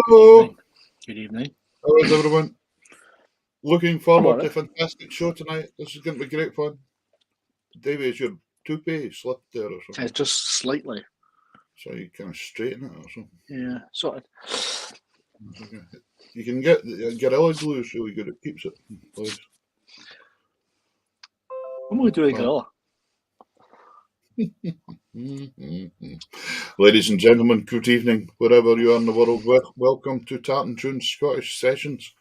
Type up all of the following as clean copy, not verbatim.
Hello. Good evening. How is everyone? Looking I'm forward to alright. a fantastic show tonight. This is going to be great fun. Davey, is your toupee slipped there or something? It's just slightly. So you kind of straighten it or something. Yeah, sorted. Okay. You can get Gorilla Glue is really good. It keeps it in place. What am I doing, gorilla? Ladies and gentlemen, good evening, wherever you are in the world. Welcome to Tartan Tunes Scottish Sessions,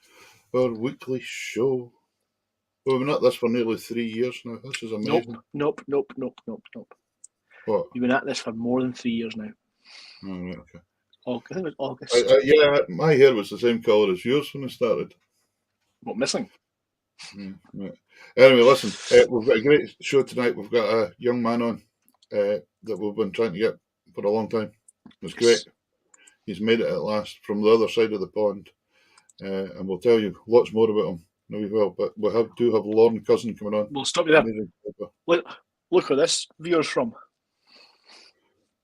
our weekly show. We've been at this for nearly 3 years now. This is amazing. Nope. What? You've been at this for more than 3 years now. Oh, right, okay. I think it was August. Yeah, my hair was the same colour as yours when I started. What, missing? Right. Anyway, listen, we've got a great show tonight. We've got a young man on that we've been trying to get for a long time. It's great. He's made it at last from the other side of the pond. And we'll tell you lots more about him. No, we will. But we do have Lorne Cousin coming on. We'll stop you there. Look where this viewer's from.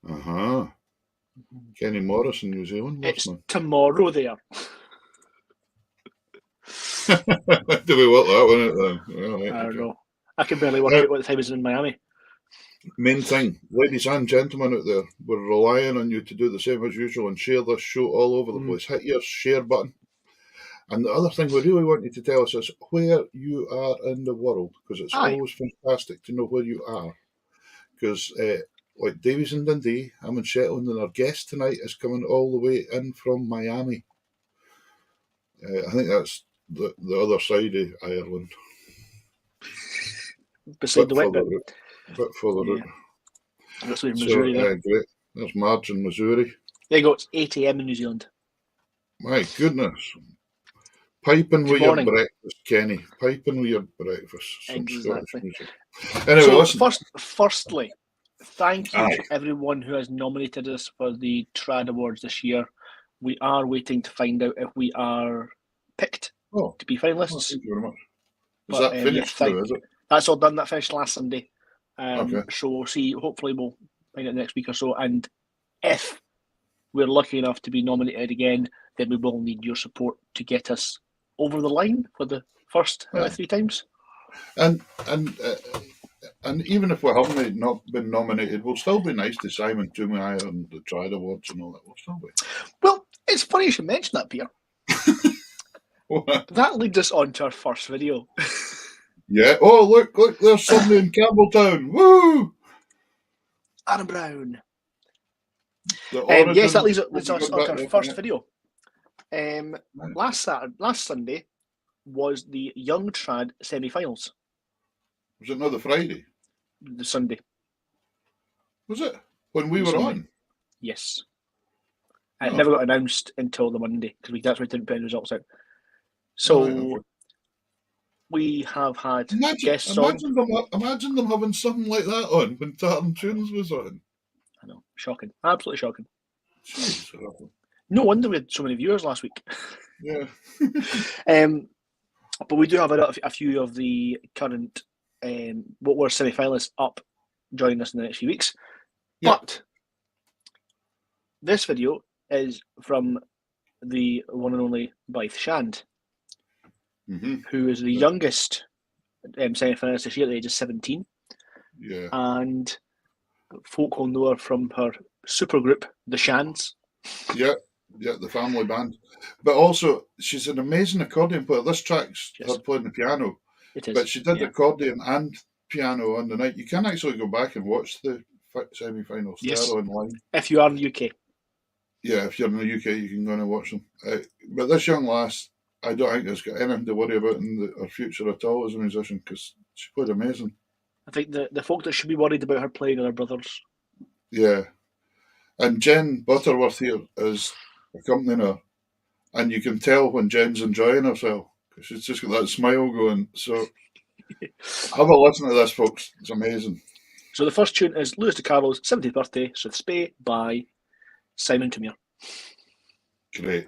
Uh-huh. Kenny Morris in New Zealand. It's tomorrow there. Do we work that one out then? Well, right, I don't okay. know. I can barely work out what the time is in Miami. Main thing, ladies and gentlemen out there, we're relying on you to do the same as usual and share this show all over the place. Hit your share button. And the other thing we really want you to tell us is where you are in the world, because it's always fantastic to know where you are. Because, like Davies in Dundee, I'm in Shetland, and our guest tonight is coming all the way in from Miami. I think that's the other side of Ireland. Beside the wet bit. A bit further out. That's in Missouri there. Great. There's Marge in Missouri. There you go, it's 8 a.m. in New Zealand. My goodness. Piping with your breakfast, Kenny. Piping with your breakfast. Exactly. Anyway, so listen. Firstly, thank you to everyone who has nominated us for the Trad Awards this year. We are waiting to find out if we are picked to be finalists. Thank you very much. Is that finished now, is it? That's all done. That finished last Sunday. Okay. So we'll see. Hopefully we'll find out next week or so. And if we're lucky enough to be nominated again, then we will need your support to get us over the line for the first 3 times. And even if we haven't not been nominated, we'll still be nice to Simon Toomey and the Trad Awards and all that. We'll still be. Well, it's funny you should mention that, Peter. That leads us on to our first video. Yeah. Oh, look, there's somebody in Campbelltown. Woo! Adam Brown. Yes, that leads us on to our first video. Last Sunday was the Young Trad semi-finals. Was it not the Friday? The Sunday. Was it? When we were on? Yes. It never got announced until the Monday, because that's why we didn't put the results out. So we have had guests on. Imagine them having something like that on when Tartan Tunes was on. I know. Shocking. Absolutely shocking. Jeez. No wonder we had so many viewers last week. Yeah. But we do have a few of the current what were semi-finalists up joining us in the next few weeks. Yep. But this video is from the one and only Blythe Shand, who is the youngest semi-finalist this year at the age of 17. Yeah. And folk will know her from her supergroup, the Shands. Yeah, the family band. But also, she's an amazing accordion player. This track's her playing the piano. It is. But she did accordion and piano on the night. You can actually go back and watch the semi-finals. Yes. They're online. If you are in the UK. Yeah, if you're in the UK, you can go and watch them. But this young lass, I don't think has got anything to worry about in her future at all as a musician, because she played amazing. I think the folk that should be worried about her playing are her brothers. Yeah. And Jen Butterworth here is accompanying her. And you can tell when Jen's enjoying herself, because she's just got that smile going. So have a listen to this, folks. It's amazing. So the first tune is Lewis DiCarlo's 70th birthday, Strathspey by Simon Toomey. Great.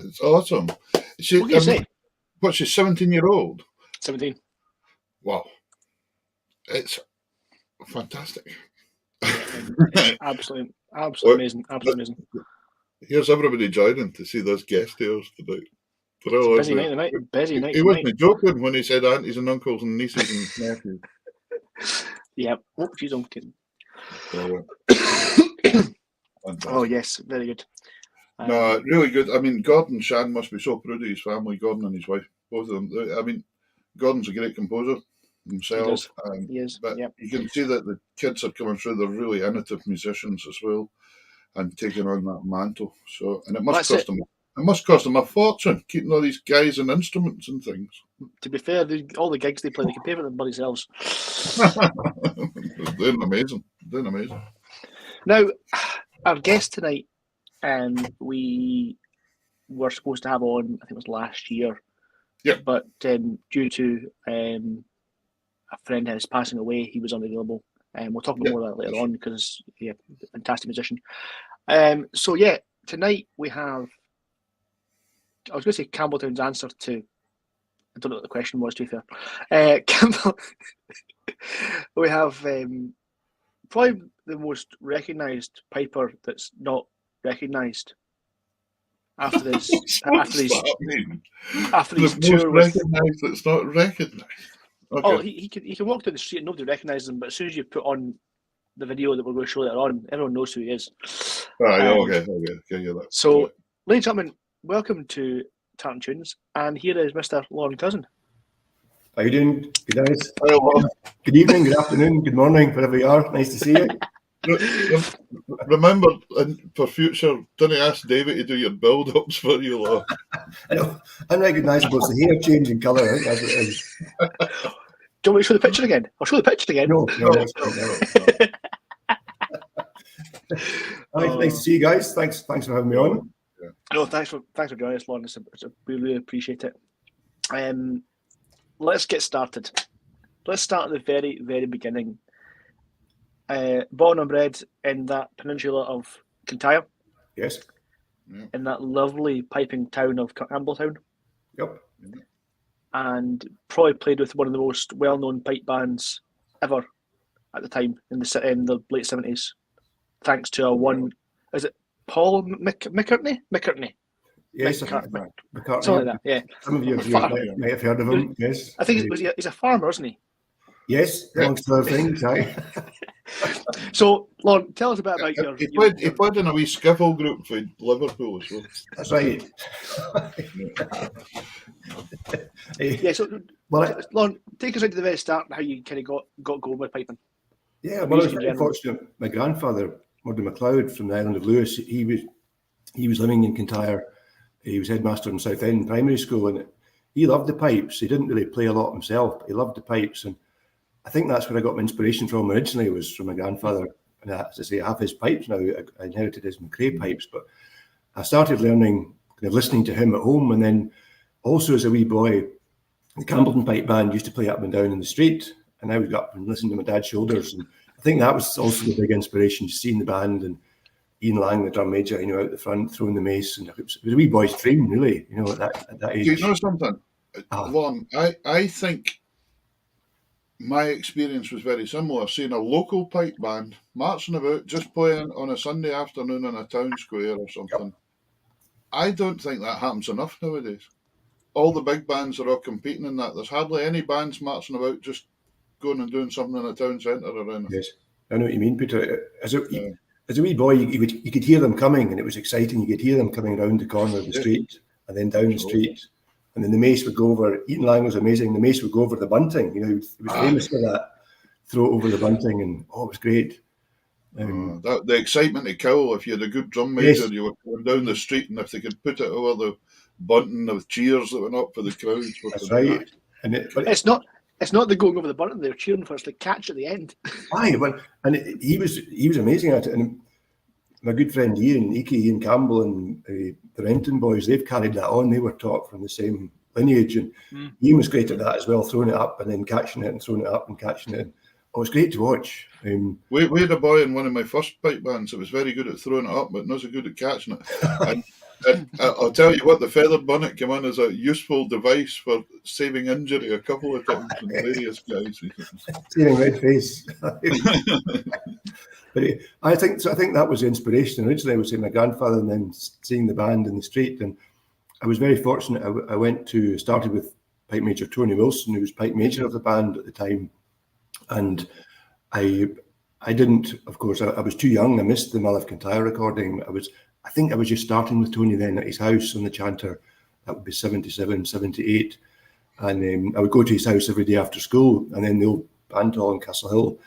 It's awesome. She, What can you say? What's she, 17-year-old? 17. Wow. It's fantastic. It's absolutely amazing. Absolutely amazing. Here's everybody joining to see this guest hours tonight. It's a busy night tonight. Busy night He tonight. wasn't joking when he said aunties and uncles and nieces and nephews. Yeah. Oh, she's on. Oh, yes. Very good. No, really good. I mean, Gordon Shan must be so proud of his family, Gordon and his wife, both of them. I mean, Gordon's a great composer himself. He is. But Yep. you can see that the kids are coming through. They're really innovative musicians as well and taking on that mantle. So, and it must cost them. It must cost them a fortune keeping all these guys and instruments and things. To be fair, all the gigs they play, they can pay for them by themselves. They're amazing. They're amazing. Now, our guest tonight, we were supposed to have on, I think it was last year. Yeah. But due to a friend of his passing away, he was unavailable. And we'll talk more about that later on because he's a fantastic musician. So, yeah, tonight we have, I was going to say Campbelltown's answer to, I don't know what the question was, to be fair. Campbell, we have probably the most recognised piper that's not recognised after this tour. Recognised that's not recognised. Okay. Oh, he can walk down the street and nobody recognises him, but as soon as you put on the video that we're going to show later on, everyone knows who he is. Okay, yeah, that. So, ladies and gentlemen, welcome to Tartan Tunes, and here is Mr. Lorne Cousin. How you doing? Good night. Hello. Good evening, good afternoon, good morning, wherever you are. Nice to see you. Remember, for future, don't ask David to do your build-ups for you, Lord. I know, unrecognisable. It's the hair changing colour. I think that's what it is. Do you want me to show the picture again? I'll show the picture again. No. Nice to see you guys. Thanks for having me on. No, thanks for joining us, Lorne. We really appreciate it. Let's get started. Let's start at the very, very beginning. Born and bred in that peninsula of Kintyre. Yes. In that lovely piping town of Campbelltown. Yep. And probably played with one of the most well-known pipe bands ever at the time in the late 70s. Thanks to is it Paul McCartney? McCartney. Yes, McCartney. Something like that, yeah. Some of you might have heard of him, yes. I think he's a farmer, isn't he? Yes, amongst other things, aye. So, Lorne, tell us about your... He played in a wee skiffle group for Liverpool as well. That's right. Yeah, so, Lorne, take us into the very start and how you kind of got going with piping. Yeah, well, I was very fortunate. My grandfather, Murdo MacLeod from the island of Lewis, he was living in Kintyre. He was headmaster in Southend Primary School, and he loved the pipes. He didn't really play a lot himself, but he loved the pipes, and I think that's where I got my inspiration from originally, was from my grandfather. And as I say, I have his pipes now. I inherited his McRae pipes, but I started learning, kind of listening to him at home, and then also as a wee boy, the Campbellton Pipe Band used to play up and down in the street, and I would go up and listen to my dad's shoulders. And I think that was also the big inspiration, seeing the band and Ian Lang, the drum major, out the front, throwing the mace. And it was a wee boy's dream, really, at that age. Do you know something, Lorne? I think my experience was very similar, seeing a local pipe band marching about, just playing on a Sunday afternoon in a town square or something. Yep. I don't think that happens enough nowadays. All the big bands are all competing in that. There's hardly any bands marching about just going and doing something in a town centre around. Yes, I know what you mean, Peter. As a wee boy, you could hear them coming, and it was exciting. You could hear them coming around the corner of the street and then down the street. And then the mace would go over. Ian Lang was amazing. The mace would go over the bunting. He was famous for that. Throw it over the bunting, and it was great. The excitement to kill. If you had a good drum major, you were going down the street, and if they could put it over the bunting, with cheers that went up for the crowds. That's right. And it's not the going over the bunting. They're cheering for us to catch at the end. Aye, he was amazing at it. And my good friend Ian Campbell, and the Renton boys, they've carried that on. They were taught from the same lineage, and Ian was great at that as well, throwing it up and then catching it and throwing it up and catching it. It was great to watch. We had a boy in one of my first pipe bands that was very good at throwing it up, but not so good at catching it. And I'll tell you what, the feather bonnet came on as a useful device for saving injury a couple of times in various guys. Saving red face. But I think that was the inspiration. Originally, I was seeing my grandfather and then seeing the band in the street. And I was very fortunate. I started with Pipe Major Tony Wilson, who was Pipe Major of the band at the time. And I didn't, of course, I was too young. I missed the Mull of Kintyre recording. I think I was just starting with Tony then at his house on the Chanter. That would be 77, 78. And I would go to his house every day after school, and then the old band hall in Castle Hill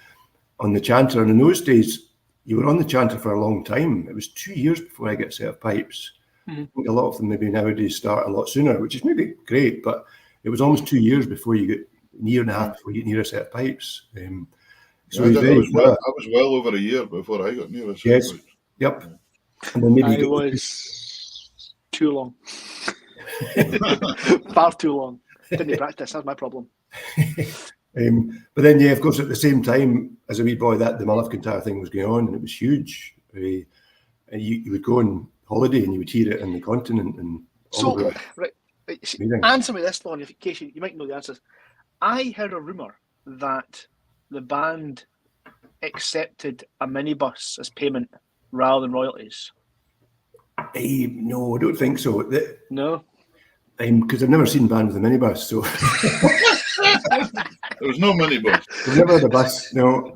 on the Chanter. And in those days, you were on the Chanter for a long time. It was 2 years before I got a set of pipes. Mm-hmm. I think a lot of them maybe nowadays start a lot sooner, which is maybe great, but it was almost 2 years before you get a year and a half before you get near a set of pipes. So I was well over a year before I got near a set of pipes. Yep. And then maybe I was too long. Far too long. Didn't practice, that's my problem. But then, of course, at the same time, as a wee boy, the Mull of Kintyre thing was going on, and it was huge. You would go on holiday and you would hear it in the continent. And answer me this, Lorne, in case you might know the answers. I heard a rumour that the band accepted a minibus as payment rather than royalties. No, I don't think so. No? Because I've never seen a band with a minibus, so... There was no minibus. We've never had a bus, no.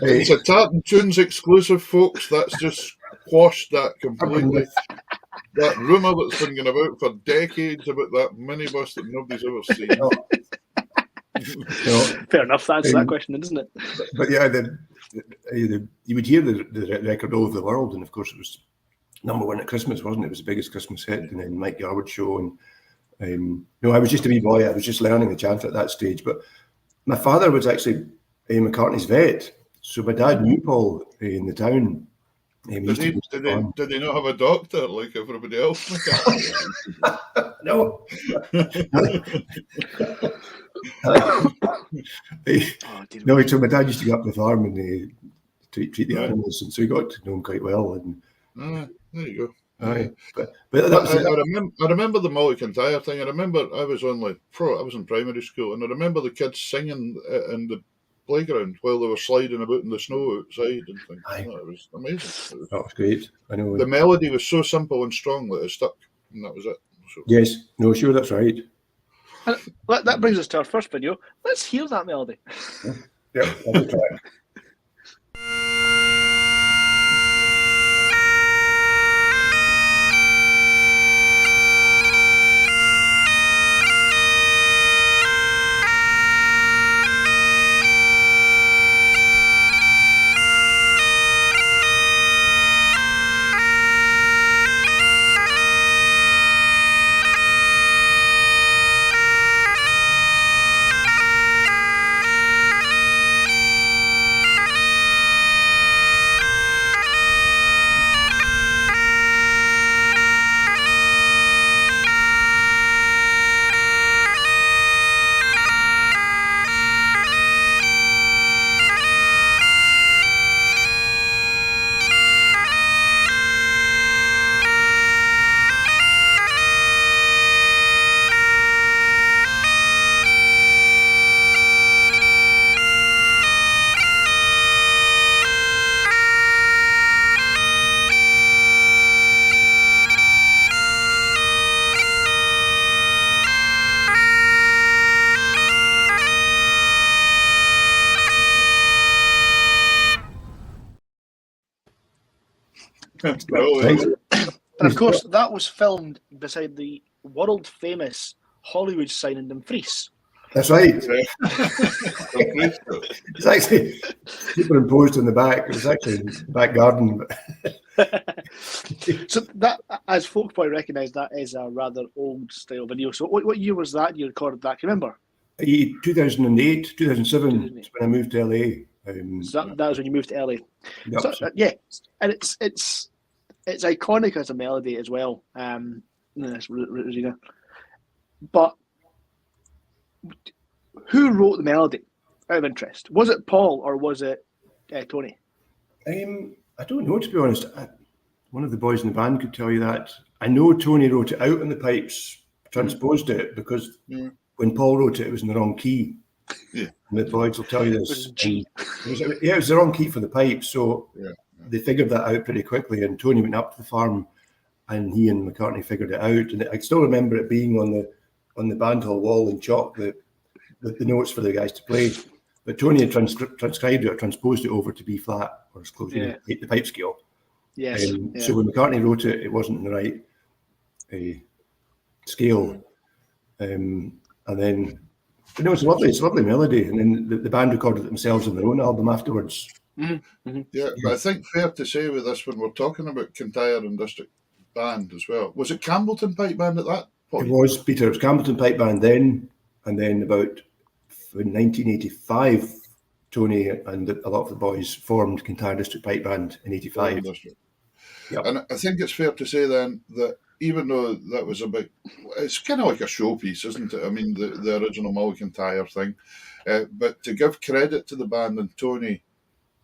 It's a Tartan Tunes exclusive, folks. That's just quashed that completely. That rumour that's been going about for decades about that minibus that nobody's ever seen. No. Fair enough, that's that question, isn't it? But yeah, you would hear the record all over the world, and of course it was #1 at Christmas, wasn't it? It was the biggest Christmas hit, and then Mike Garwood show. And I was just a wee boy. I was just learning the Chanter at that stage. But my father was actually McCartney's vet, so my dad knew Paul in the town. Did he not have a doctor like everybody else? No. No, so my dad used to go up the farm and treat the animals, and so he got to know him quite well. And there you go. Aye. But I remember the Mull of Kintyre thing. I remember I was in primary school, and I remember the kids singing in the playground while they were sliding about in the snow outside and things. It was amazing. That was great. I know the melody was so simple and strong that it stuck, and that was it. So. Yes, no, sure, that's right. And that brings us to our first video. Let's hear that melody. Yeah, I'll try. And of course, that was filmed beside the world famous Hollywood sign in Dumfries. That's right. It's actually superimposed in the back. It was actually in the back garden. So that, as folk probably recognise, that is a rather old style video. So what year was that you recorded that? Can you remember? 2008, 2007 is when I moved to LA. So that was when you moved to LA. Yep. So, yeah, and it's iconic as a melody as well. Rosina. But who wrote the melody? Out of interest, was it Paul or was it Tony? I don't know, to be honest. one of the boys in the band could tell you that. I know Tony wrote it out on the pipes, transposed it, because when Paul wrote it, it was in the wrong key. Yeah. And the boys will tell you this. It was G. It was the wrong key for the pipes, so they figured that out pretty quickly. And Tony went up to the farm, and he and McCartney figured it out. And I still remember it being on the band hall wall in chalk, the notes for the guys to play. But Tony had transcribed it or transposed it over to B flat, or as close to the pipe scale. Yes. So when McCartney wrote it, it wasn't in the right scale. And then, it's a lovely melody. And then the band recorded it themselves on their own album afterwards. Yeah, but I think fair to say with this, when we're talking about Kintyre and District Band as well, was it Campbellton Pipe Band at that point? It was, Peter. It was Campbellton Pipe Band then, and then about in 1985, Tony and a lot of the boys formed Kintyre District Pipe Band in 85. Yep. And I think it's fair to say then that even though that was it's kind of like a showpiece, isn't it? I mean, the original Mull Kintyre thing. But to give credit to the band and Tony,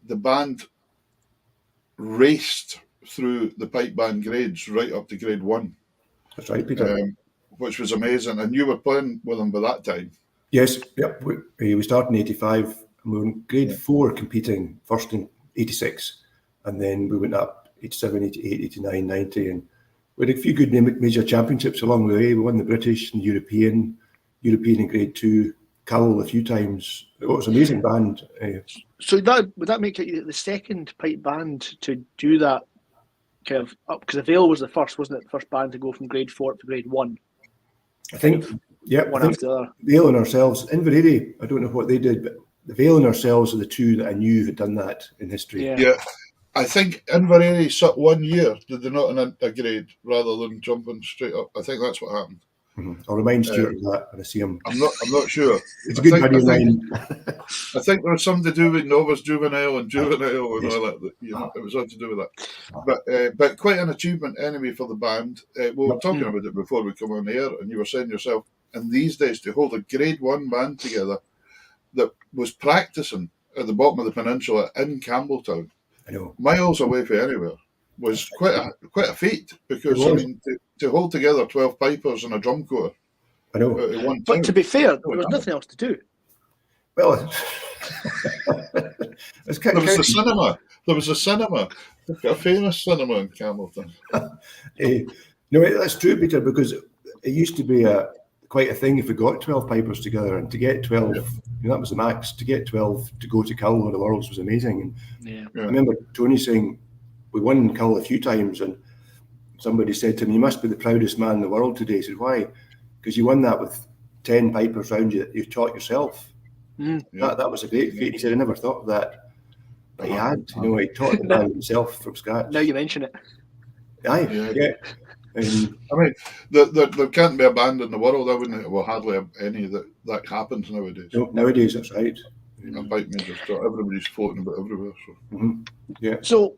the band raced through the pipe band grades right up to grade 1. That's right, Peter. Which was amazing. And you were playing with them by that time. Yes, yep. We started in 85, and we were in grade 4 competing, first in 86, and then we went up 87, 88, 89, 90, and we had a few good major championships along the way. We won the British and European in grade 2, Cowell a few times. It was an amazing band. So would that make it the second pipe band to do that kind of up? Because the Vale was the first, wasn't it? The first band to go from grade 4 to grade 1. I think, one after the other. Vale and ourselves, Inverary, I don't know what they did, but the Vale and ourselves are the two that I knew had done that in history. Yeah. I think Inverary sat 1 year, did they not, in a grade rather than jumping straight up? I think that's what happened. I'll remind Stuart of that when I see him. I'm not sure. It's a good buddy of mine. I think there was something to do with Novus Juvenile and all that. It was all to do with that. But quite an achievement anyway for the band. We were talking about it before we come on air, and you were saying yourself, in these days, to hold a grade 1 band together that was practicing at the bottom of the peninsula in Campbelltown, I know, miles away from anywhere, was quite a feat, because I mean, to hold together 12 pipers and a drum corps. I know. But to be fair, there was nothing else to do. Well, there was a cinema, a famous cinema in Campbellton. No, that's true, Peter, because it used to be quite a thing if we got 12 pipers together, and to get 12, that was the max. To get 12 to go to Cowell or the Worlds was amazing. And I remember Tony saying, we won Cowell a few times, and somebody said to me, "You must be the proudest man in the world today." He said, "Why?" "Because you won that with 10 pipers around you that you taught yourself." That was a great feat. He said, "I never thought of that." But he had, he taught the band himself from scratch. Now you mention it. Yeah. I mean, there can't be a band in the world, hardly any that happens nowadays. No, nowadays, that's right. A pipe major, so everybody's floating about everywhere. So. So,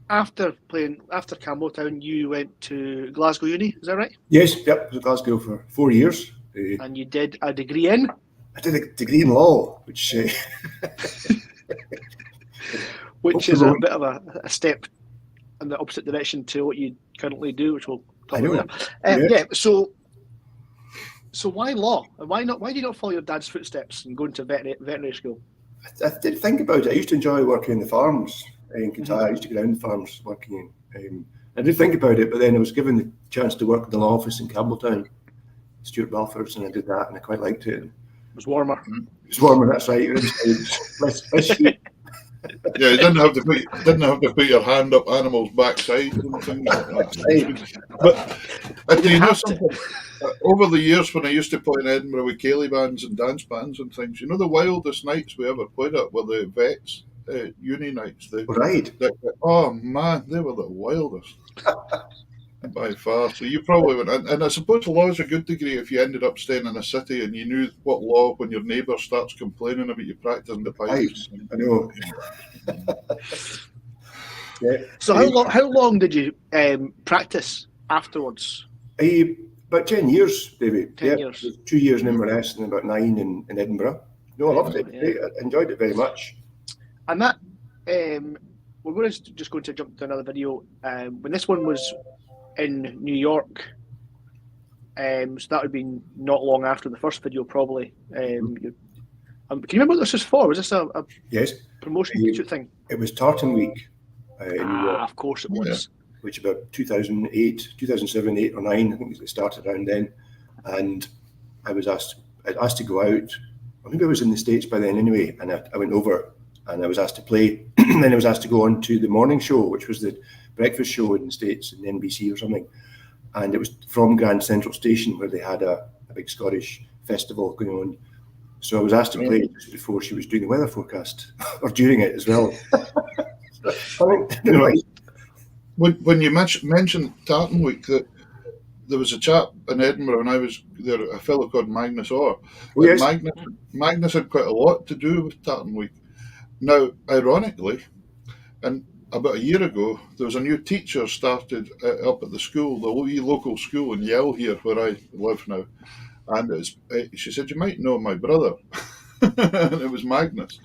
after Campbelltown, you went to Glasgow Uni, is that right? Yes, I was at Glasgow for 4 years. And you did a degree in? I did a degree in law, which is a bit of a step in the opposite direction to what you currently do, which we'll talk about. So why law? Why do you not follow your dad's footsteps and go into veterinary school? I did think about it. I used to enjoy working in the farms in Kintyre. I used to go down the farms working in. I did think about it, but then I was given the chance to work in the law office in Campbelltown, Stuart Balfour's, and I did that, and I quite liked it. It was warmer. It was warmer, that's right. Less heat. Yeah, you didn't have to put your hand up animals' backside and things like that. But you know something? Over the years, when I used to play in Edinburgh with Cayley bands and dance bands and things, the wildest nights we ever played at were the vets uni nights. Oh man, they were the wildest by far. So you probably went, and I suppose law is a good degree if you ended up staying in a city and you knew what law when your neighbour starts complaining about you practicing the pipes. I know. So how long did you practice afterwards? About 10 years, David. 10 years. 2 years in Inverness and about 9 in Edinburgh. No, I loved it. I enjoyed it very much. And that we're going to just going to jump to another video. When this one was in New York, so that would have been not long after the first video, probably. Can you remember what this was for? Was this a yes promotion shoot thing? It was Tartan Week. In New York, of course it was. Which about 2008, 2007, 8 or 9, I think it started around then. And I was asked to go out. I think I was in the States by then anyway, and I went over and I was asked to play. And then I was asked to go on to the morning show, which was the breakfast show in the States, in NBC or something. And it was from Grand Central Station, where they had a big Scottish festival going on. So I was asked to play just before she was doing the weather forecast, or during it as well. When you mentioned Tartan Week, that there was a chap in Edinburgh when I was there, a fellow called Magnus Orr. Oh, yes. Magnus had quite a lot to do with Tartan Week. Now, ironically, and about a year ago, there was a new teacher started up at the school, the wee local school in Yell here, where I live now. And she said, "You might know my brother." And it was Magnus.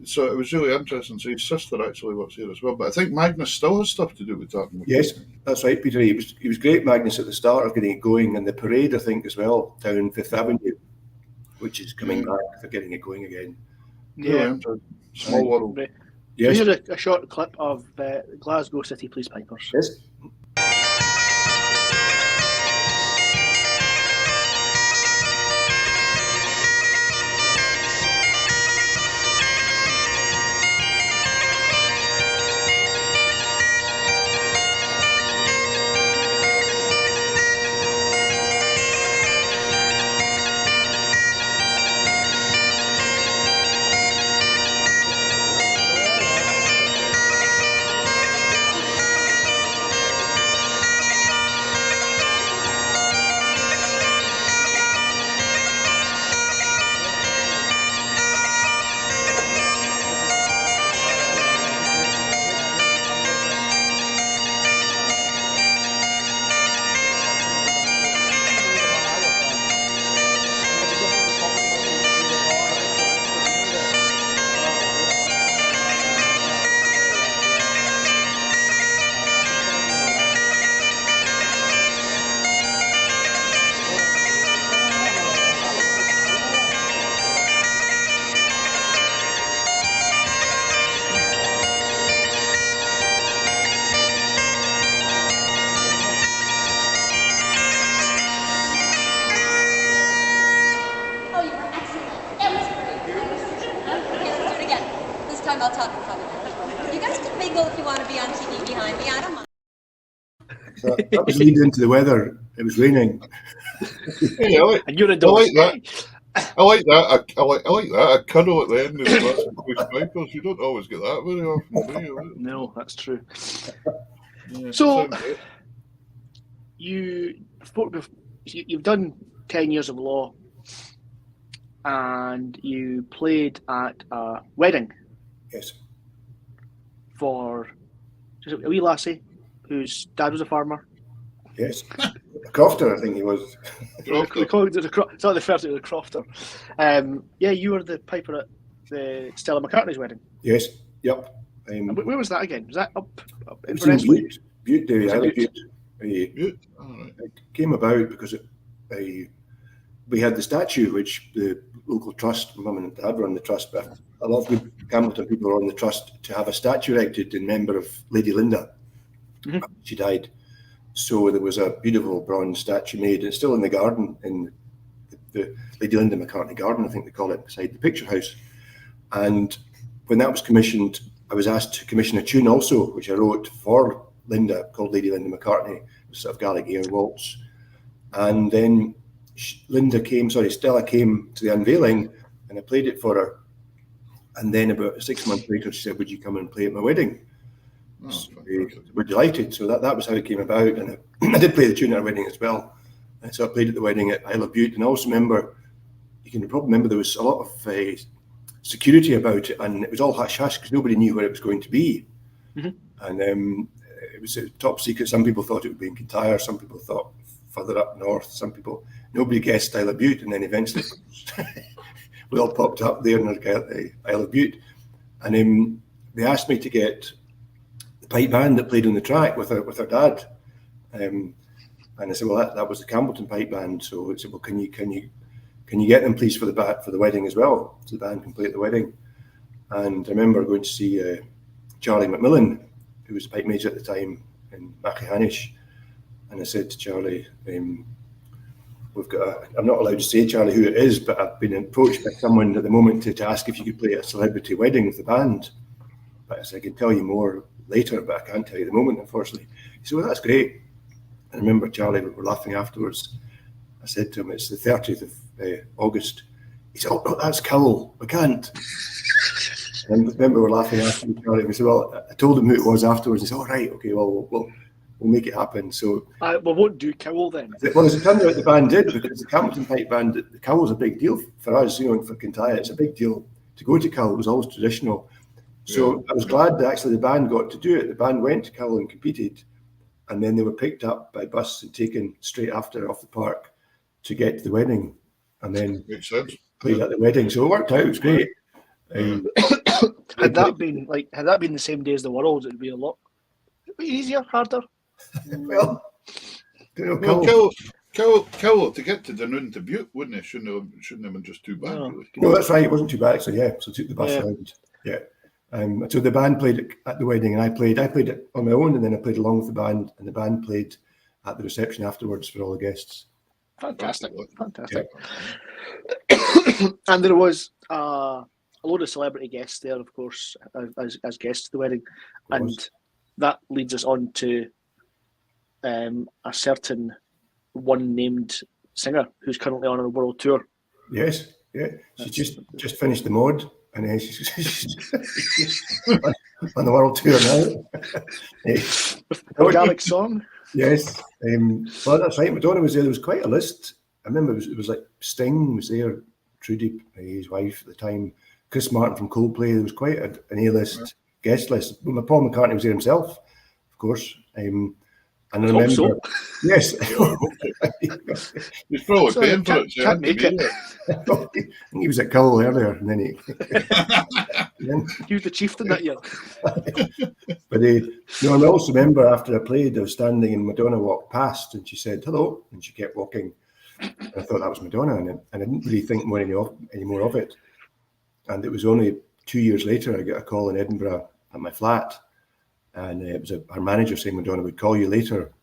So it was really interesting. So his sister actually works here as well. But I think Magnus still has stuff to do with Tartan Week. Yes, that's right, Peter. He was great, Magnus, at the start of getting it going, and the parade, I think, as well, down Fifth Avenue, which is coming back for getting it going again. Yeah. Small world. Yes. Here's a short clip of Glasgow City Police Pipers. Yes. I'll talk in front of you. You guys can mingle if you want to be on TV behind me. I don't mind. That was leading into the weather. It was raining. Yeah, and you're a dog. I like that. I like that. A cuddle at the end of the Michaels. You don't always get that very often, do you? No, that's true. Yeah, so you've done 10 years of law, and you played at a wedding. Yes. For a wee lassie whose dad was a farmer. Yes. A crofter, I think he was. It's not the first, it was a crofter. Yeah, you were the piper at the Stella McCartney's wedding. Yes. Yep. Where was that again? Was that up in Butte? Butte. Butte. It came about because we had the statue, which the local trust, Mum and Dad run the trust, but a lot of good Campbellton people are on the trust to have a statue erected in memory of Lady Linda. Mm-hmm. She died. So there was a beautiful bronze statue made. It's still in the garden, in the Lady Linda McCartney garden, I think they call it, beside the picture house. And when that was commissioned, I was asked to commission a tune also, which I wrote for Linda, called Lady Linda McCartney, sort of Gaelic air waltz. And then Stella came to the unveiling, and I played it for her. And then about 6 months later, she said, "Would you come and play at my wedding?" Oh, so we're delighted. So that was how it came about. And I did play the tune at our wedding as well. And so I played at the wedding at Isle of Bute. And I also remember, you can probably remember, there was a lot of security about it. And it was all hush-hush because nobody knew where it was going to be. Mm-hmm. And it was top secret. Some people thought it would be in Kintyre. Some people thought further up north. Nobody guessed Isle of Bute. And then eventually we all popped up there in the Isle of Bute. And they asked me to get the pipe band that played on the track with her dad. And I said, well, that was the Campbellton pipe band. So I said, well, can you get them, please, for the wedding as well, so the band can play at the wedding. And I remember going to see Charlie McMillan, who was a pipe major at the time in Machihanish. And I said to Charlie, I'm not allowed to say, Charlie, who it is, but I've been approached by someone at the moment to ask if you could play at a celebrity wedding with the band. But I said, I can tell you more later, but I can't tell you at the moment, unfortunately. He said, well, that's great. I remember Charlie, we were laughing afterwards. I said to him, it's the 30th of August. He said, oh, no, that's Cowell, we can't. And I remember we were laughing after Charlie. We said, well, I told him who it was afterwards. He said, all right, okay, well, we'll make it happen. So we won't do Cowell then. Well, as it turned out, the band did, because the Campbellton pipe band, the Cowell's a big deal for us, and for Kintyre. It's a big deal to go to Cowell. It was always traditional. So I was glad that actually the band got to do it. The band went to Cowell and competed, and then they were picked up by bus and taken straight after off the park to get to the wedding, and then played at the wedding. So it worked out. It was great. Had that been the same day as the Worlds, it'd be a lot easier, harder. Well, Cowell to get to Dunoon to Butte, wouldn't it? Shouldn't have been just too bad. Really. No, that's right. It wasn't too bad actually. Yeah, so I took the bus round. Yeah. So the band played at the wedding, and I played it on my own, and then I played along with the band, and the band played at the reception afterwards for all the guests. Fantastic. And there was a load of celebrity guests there, of course, as guests to the wedding, and that leads us on to a certain one named singer who's currently on a world tour. Yes, yeah, she just finished the mod. And she's on the world tour now. The Gaelic song? Yes. Well, that's right. Madonna was there. There was quite a list. I remember it was like Sting was there, Trudy, his wife at the time, Chris Martin from Coldplay. There was quite an A-list guest list. Well, Paul McCartney was there himself, of course. And I remember, so. Yes. He's probably paying for it. Can't make it. I think he was at Cowell earlier, and then he was the chieftain that year. But I also remember after I played, I was standing and Madonna walked past, and she said hello, and she kept walking. And I thought that was Madonna, and I didn't really think any more of it. And it was only 2 years later I got a call in Edinburgh at my flat. And it was her manager saying Madonna would call you later.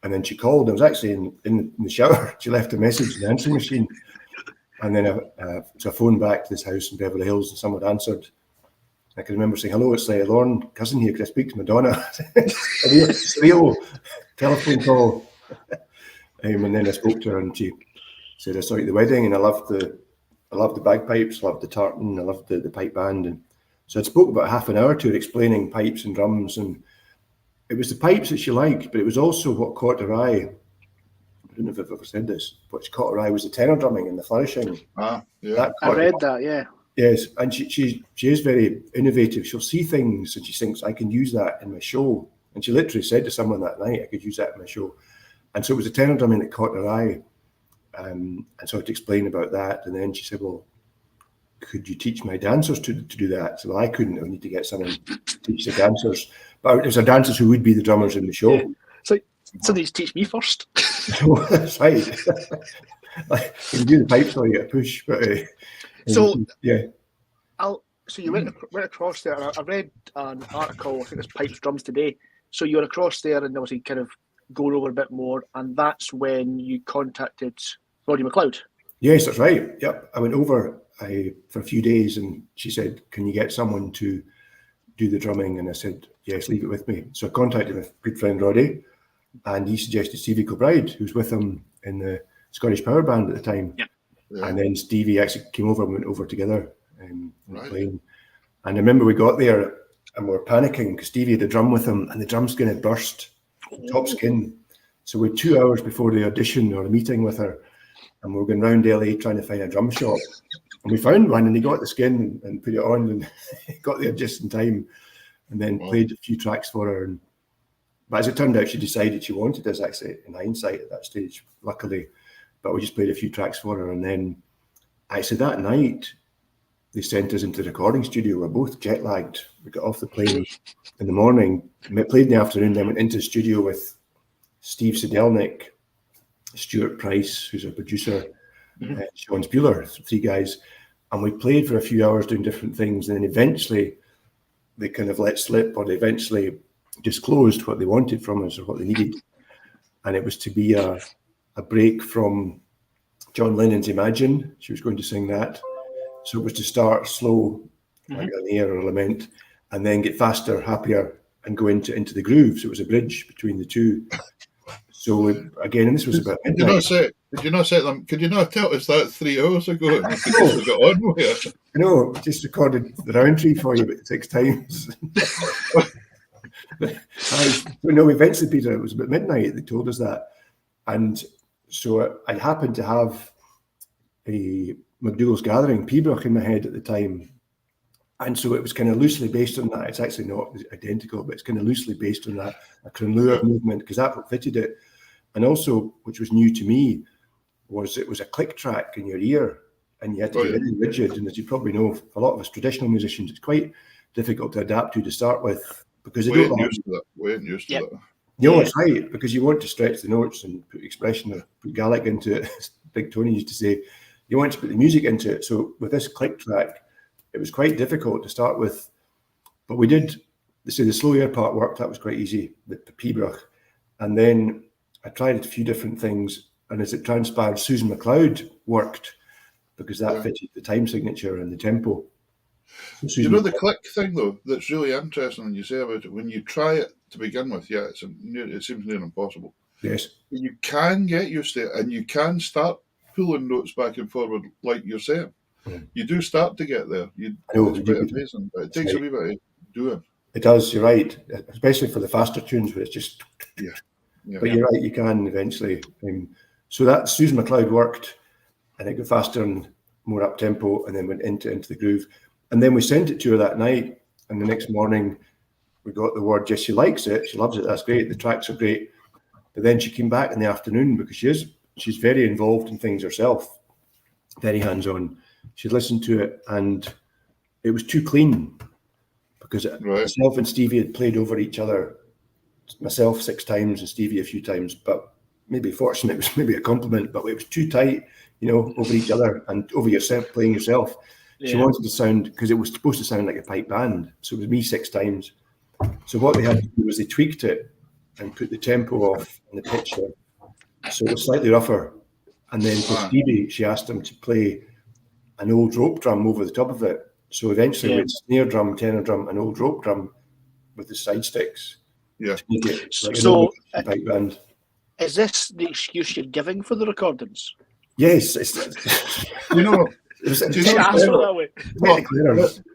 And then she called. I was actually in the shower. She left a message in the answering machine. And then so I phoned back to this house in Beverly Hills, and someone answered. I can remember saying, hello, it's Lorne Cousin here. Could I speak to Madonna? Real telephone call. And then I spoke to her, and she said, I saw you at the wedding, and I loved the bagpipes, loved the tartan, I loved the pipe band. And so I spoke about half an hour to her explaining pipes and drums, and it was the pipes that she liked, but it was also what caught her eye. I don't know if I've ever said this, what caught her eye was the tenor drumming and the flourishing. I read that, yeah. Yes, and she is very innovative. She'll see things and she thinks, I can use that in my show. And she literally said to someone that night, I could use that in my show. And so it was the tenor drumming that caught her eye. And so I had to explain about that. And then she said, well, could you teach my dancers to do that? So, well, I couldn't. I would need to get someone to teach the dancers. But it was the dancers who would be the drummers in the show. Yeah. So somebody teach me first. That's right. Like, you can do the pipes or you get a push. But so yeah. So you went across there. And I read an article. I think it's Pipes Drums Today. So you were across there and obviously kind of going over a bit more. And that's when you contacted Roddy McLeod. Yes, that's right. Yep, I went over for a few days, and she said, "Can you get someone to do the drumming?" And I said, "Yes, leave it with me." So I contacted my good friend Roddy, and he suggested Stevie Kilbride, who was with him in the Scottish Power Band at the time. Yeah. And then Stevie actually came over and went over together playing. And I remember we got there and we were panicking because Stevie had a drum with him, and the drum skin had burst, top skin. So we had 2 hours before the audition or a meeting with her, and we were going round LA trying to find a drum shop. And we found one, and he got the skin and put it on, and got there just in time, and then played a few tracks for her. But as it turned out, she decided she wanted us, actually, in hindsight at that stage, luckily. But we just played a few tracks for her. And then actually that night, they sent us into the recording studio. We're both jet lagged. We got off the plane in the morning, played in the afternoon, then went into the studio with Steve Sedelnik, Stuart Price, who's a producer, Sean Spuler, 3 guys. And we played for a few hours doing different things. And then eventually they kind of let slip, or they eventually disclosed what they wanted from us or what they needed. And it was to be a break from John Lennon's Imagine. She was going to sing that. So it was to start slow, like an air or a lament, and then get faster, happier, and go into the groove. So it was a bridge between the two. So again, and this was about midnight. Did you not say them? Could you not tell us that 3 hours ago? And we could just got on with it. No, just recorded the round tree for you about 6 times. No, eventually, Peter, it was about midnight. They told us that, and so I happened to have a McDougall's Gathering, Peabrook, in my head at the time, and so it was kind of loosely based on that. It's actually not identical, but it's kind of loosely based on that, a Cranlure movement, because that fitted it. And also, which was new to me, was it was a click track in your ear, and you had to be very rigid. And as you probably know, for a lot of us traditional musicians, it's quite difficult to adapt to start with, because they don't used to that. We ain't used to that. No, it's right, because you want to stretch the notes and put expression or put Gaelic into it. Big Tony used to say, you want to put the music into it. So with this click track, it was quite difficult to start with, but we did. So the slow air part worked. That was quite easy, the Peabrook. And then I tried a few different things, and as it transpired, Susan MacLeod worked, because that fitted the time signature and the tempo. So you know the click thing, though, that's really interesting when you say about it. When you try it to begin with, it seems near impossible. Yes. But you can get used to it, and you can start pulling notes back and forward, like you're saying. You do start to get there. It's a bit amazing, but it takes a wee bit of doing. It does, you're right, especially for the faster tunes where it's just... Yeah. But you're right, you can eventually. So that Susan MacLeod worked, and it got faster and more up-tempo, and then went into the groove. And then we sent it to her that night, and the next morning we got the word, yes, she likes it, she loves it, that's great, the tracks are great. But then she came back in the afternoon, because she's very involved in things herself, very hands-on. She'd listened to it, and it was too clean, because myself and Stevie had played over each other, myself 6 times and Stevie a few times, but maybe fortunate, it was maybe a compliment, but it was too tight, over each other and over yourself, playing yourself. She wanted to sound, because it was supposed to sound like a pipe band, so it was me 6 times. So what they had to do was they tweaked it and put the tempo off and the pitch up, so it was slightly rougher. And then for Stevie, she asked him to play an old rope drum over the top of it. So eventually with snare drum, tenor drum, and old rope drum with the side sticks. Yeah. Like so pipe band. Is this the excuse you're giving for the recordings? Yes.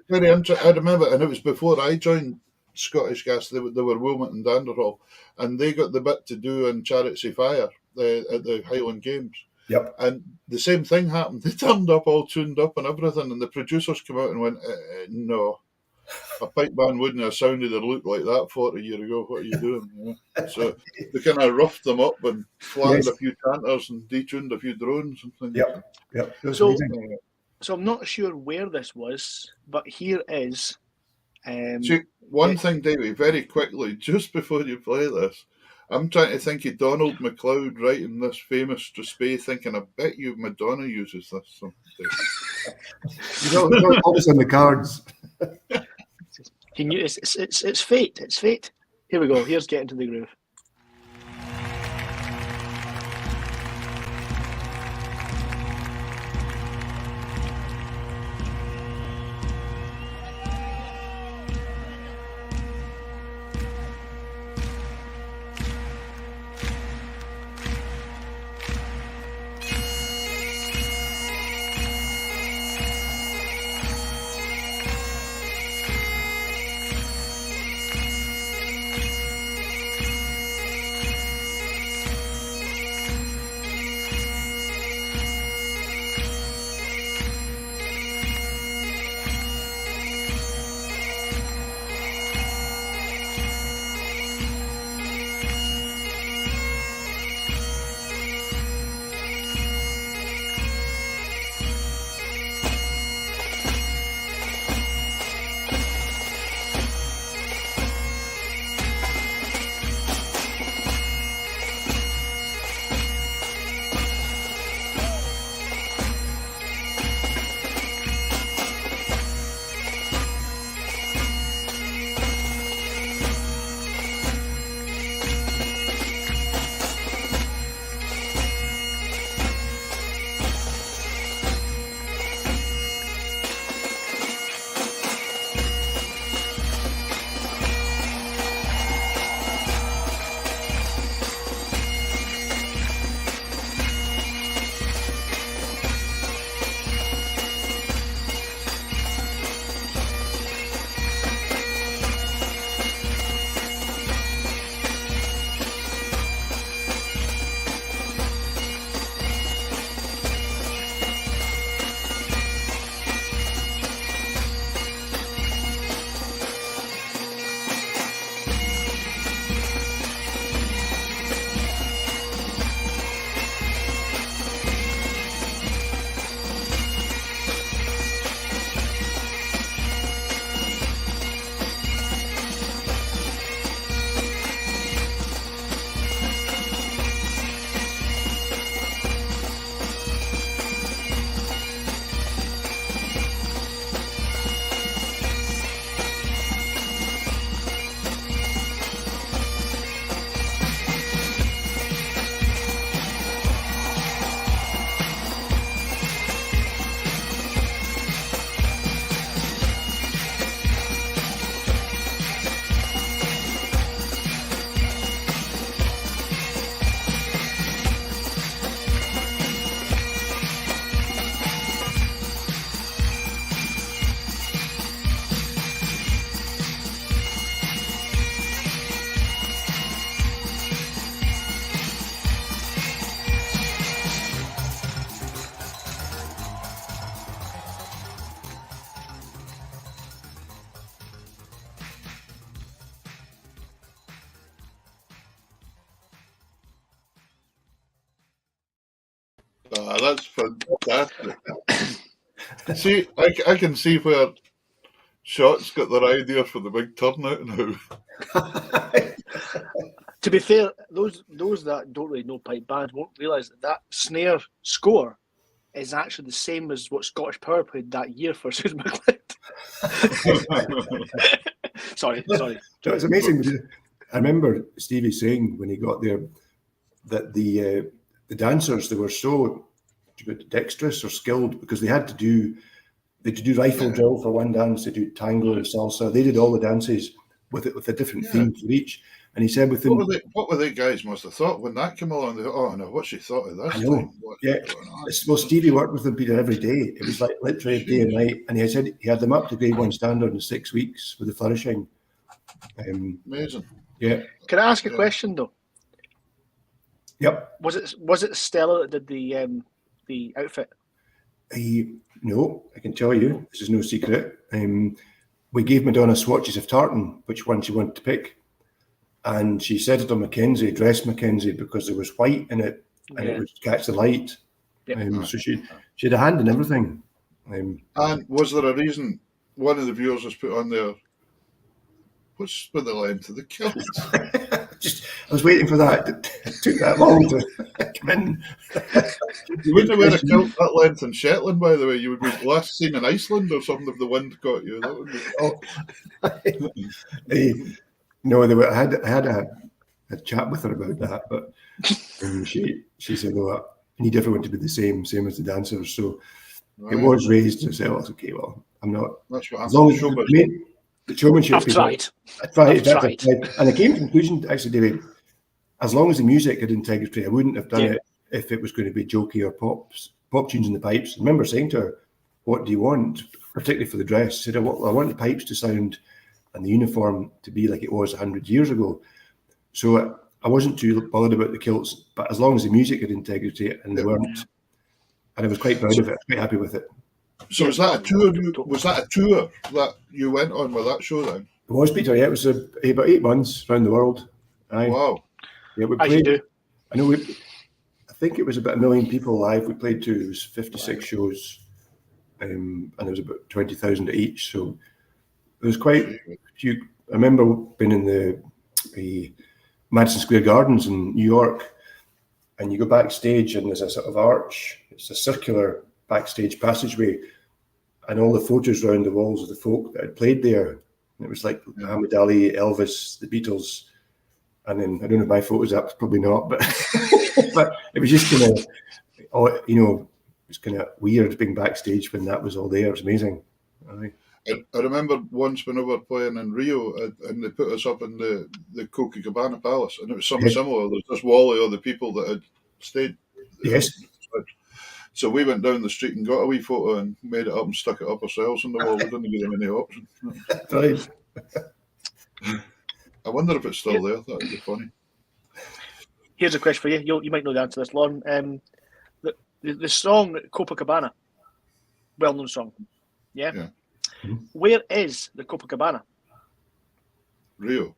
Very interesting. I remember, and it was before I joined Scottish Gas. They were Wilmot and Danderhall, and they got the bit to do in Chariots of Fire at the Highland Games. Yep. And the same thing happened. They turned up all tuned up and everything, and the producers came out and went, "No, a pipe band wouldn't have sounded or looked like that 40 years ago. What are you doing?" So they kind of roughed them up and flattened a few canters and detuned a few drones and things. Yep. So I'm not sure where this was, but here is. See, one thing, Davey, very quickly, just before you play this, I'm trying to think of Donald MacLeod writing this famous Strathspey, thinking, I bet you Madonna uses this someday. You don't put this on the cards. It's fate. It's fate. Here we go. Here's Getting to the Groove. That's fantastic. See, I can see where Shot's got their idea for the big turnout now. To be fair, those that don't really know pipe bands won't realise that snare score is actually the same as what Scottish Power played that year for Susan McLeod. Sorry. No, it's amazing. I remember Stevie saying when he got there that the dancers, they were so dexterous or skilled because they had to do rifle drill for one dance, they do tango and salsa. They did all the dances with a different theme for each. And he said within what were they guys must have thought when that came along? They thought, oh no, what's she thought of this? I know. Well, Stevie worked with them, Peter, every day. It was like literally day and night. And he said he had them up to grade 1 standard in 6 weeks with the flourishing. Amazing. Yeah. Can I ask a question though? Yep. Was it Stella that did the outfit? No, I can tell you. This is no secret. We gave Madonna swatches of tartan, which one she wanted to pick. And she set it on Mackenzie, dress Mackenzie, because there was white in it and it would catch the light. Yep. So she had a hand in everything. And was there a reason one of the viewers has put on there, what's with the length of the kilt? I was waiting for that. It took that long to come in. You wouldn't wear a kilt that length in Shetland, by the way. You would be last seen in Iceland or something if the wind caught you. That would be No, I had a chat with her about that, but she said, "No, I need everyone to be the same as the dancers." So it was raised to say, "Oh, it's okay. Well, I'm not." That's what I'm as long as the showmanship. I've tried. I've tried. And I came to the conclusion, actually, David, as long as the music had integrity, I wouldn't have done it if it was going to be jokey or pop tunes in the pipes. I remember saying to her, "What do you want?" Particularly for the dress. She said, I want the pipes to sound and the uniform to be like it was 100 years ago. So I wasn't too bothered about the kilts, but as long as the music had integrity and they weren't, and I was quite proud of it, quite happy with it. So was that a tour? Was that a tour that you went on with that show then? It was, Peter. Yeah, it was about 8 months around the world. Aye. Wow. Yeah, we played. I know. I think it was about 1 million people live. We played to. It was 56 shows, and there was about 20,000 each. So it was quite. I remember being in the Madison Square Gardens in New York, and you go backstage, and there's a sort of arch. It's a circular backstage passageway, and all the photos around the walls of the folk that had played there. And it was like Muhammad Ali, Elvis, the Beatles, and then I don't know if my photos up, probably not, but but it was just kind of, it was kind of weird being backstage when that was all there. It was amazing. I remember once when we were playing in Rio, and they put us up in the Copacabana Palace, and it was something similar. There's this wall of all the people that had stayed. Yes. So we went down the street and got a wee photo and made it up and stuck it up ourselves on the wall. We didn't give them any option. Right. I wonder if it's still there. That would be funny. Here's a question for you. You might know the answer to this, Lorne. The song Copacabana, well-known song. Yeah. Mm-hmm. Where is the Copacabana? Rio.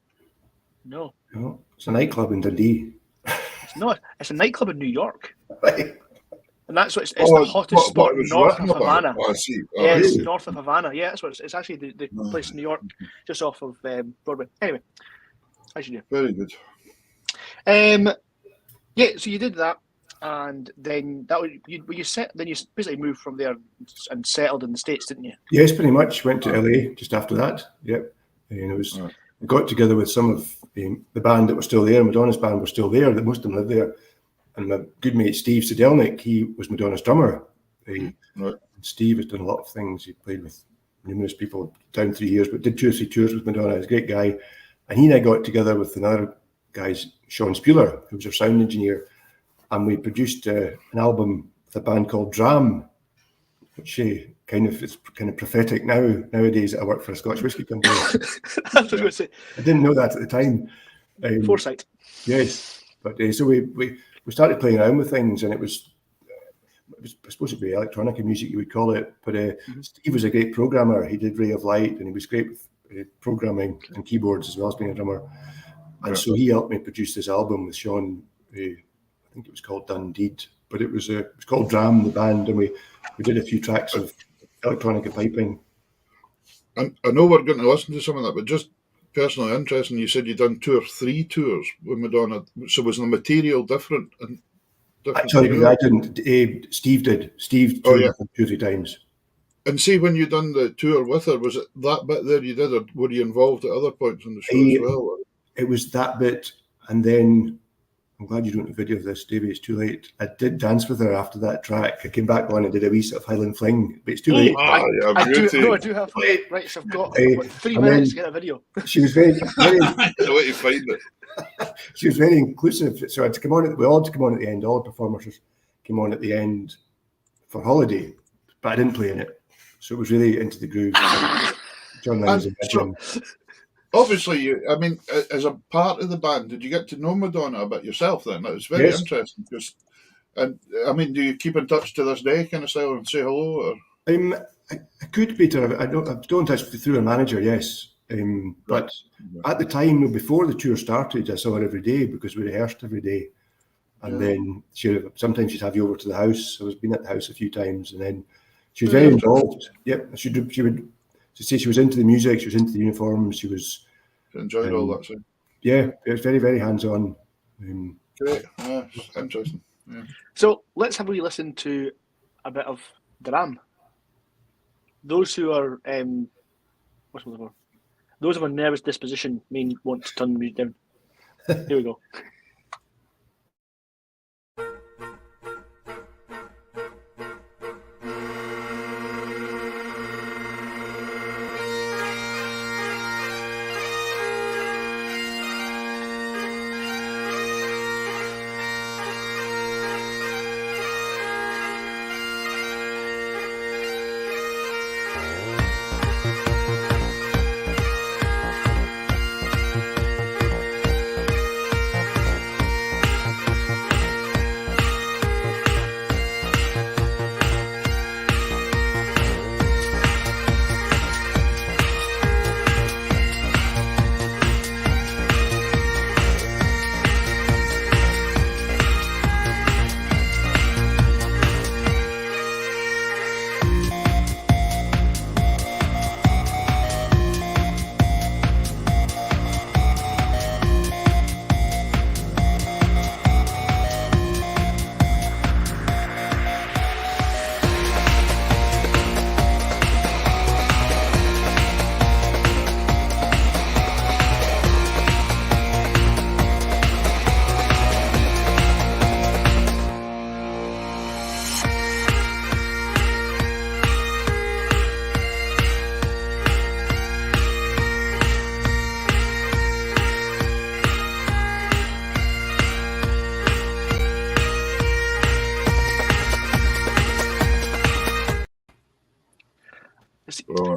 No. No, it's a nightclub in Dundee. It's not. It's a nightclub in New York. Right. And that's what it's the hottest spot north of Havana. Oh, I see. Oh, yeah, it's really? north of Havana. Yeah, that's what it's actually the place in New York, just off of Broadway. Anyway, as you do. Very good. Yeah, so you did that, and then you basically moved from there and settled in the States, didn't you? Yes, pretty much. Went to LA just after that. Yep. And I got together with some of the band that were still there. Madonna's band were still there. That most of them lived there. And my good mate Steve Sedelnik, he was Madonna's drummer. Steve has done a lot of things. He played with numerous people down 3 years, but did 2 or 3 tours with Madonna. He's a great guy. And he and I got together with another guy, Sean Spuler, who was our sound engineer, and we produced an album with a band called Dram, which it's kind of prophetic nowadays that I work for a Scotch whisky company. That's what I was going to say. I didn't know that at the time. Foresight. Yes, but so we started playing around with things, and it was supposed to be electronic music, you would call it. But Steve was a great programmer. He did Ray of Light, and he was great with programming and keyboards as well as being a drummer. And so he helped me produce this album with Sean. I think it was called Done Deed, but it was called Dram, the band, and we did a few tracks of electronic piping. And I know we're going to listen to some of that, but just personally interesting, you said you'd done 2 or 3 tours with Madonna. So was the material different? Sorry, I didn't. Steve did. Steve toured 2 or 3 times. And see, when you done the tour with her, was it that bit there you did, or were you involved at other points on the show as well? It was that bit, and then I'm glad you don't have a video of this, Davey. It's too late. I did dance with her after that track. I came back on and did a wee sort of Highland Fling, but it's too late. I do have. Right, so I've got 3 minutes to get a video. She was very, very the way to find it. She was very inclusive. So I'd come on. We all had to come on at the end. All the performers came on at the end for Holiday, but I didn't play in it. So it was really into the groove. John Lyons and obviously, as a part of the band, did you get to know Madonna a bit yourself then? That was very interesting. Do you keep in touch to this day, kind of style, and say hello? Or? I could, Peter. I'm still in touch through her manager, yes. But at the time, before the tour started, I saw her every day because we rehearsed every day. And then sometimes she'd have you over to the house. I was been at the house a few times, and then she was very involved. Yep, she would say she was into the music, she was into the uniforms, she was enjoyed all that. So. Yeah, it was very, very hands-on. Great, interesting. Yeah. So let's have a wee listen to a bit of Dram. Those who are those of a nervous disposition may want to turn the music down. Here we go.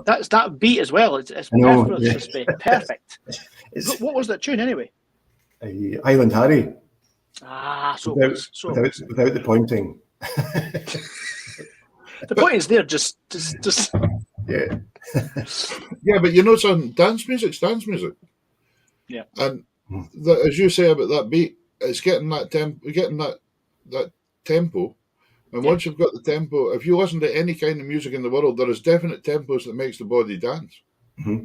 That's that beat as well. It's perfect. What was that tune anyway? Highland Harry. So without the pointing. The point is there, just yeah. Yeah, but you know something, dance music's dance music. Yeah. And as you say about that beat, it's getting that tempo. And once you've got the tempo, if you listen to any kind of music in the world, there is definite tempos that makes the body dance. Mm-hmm.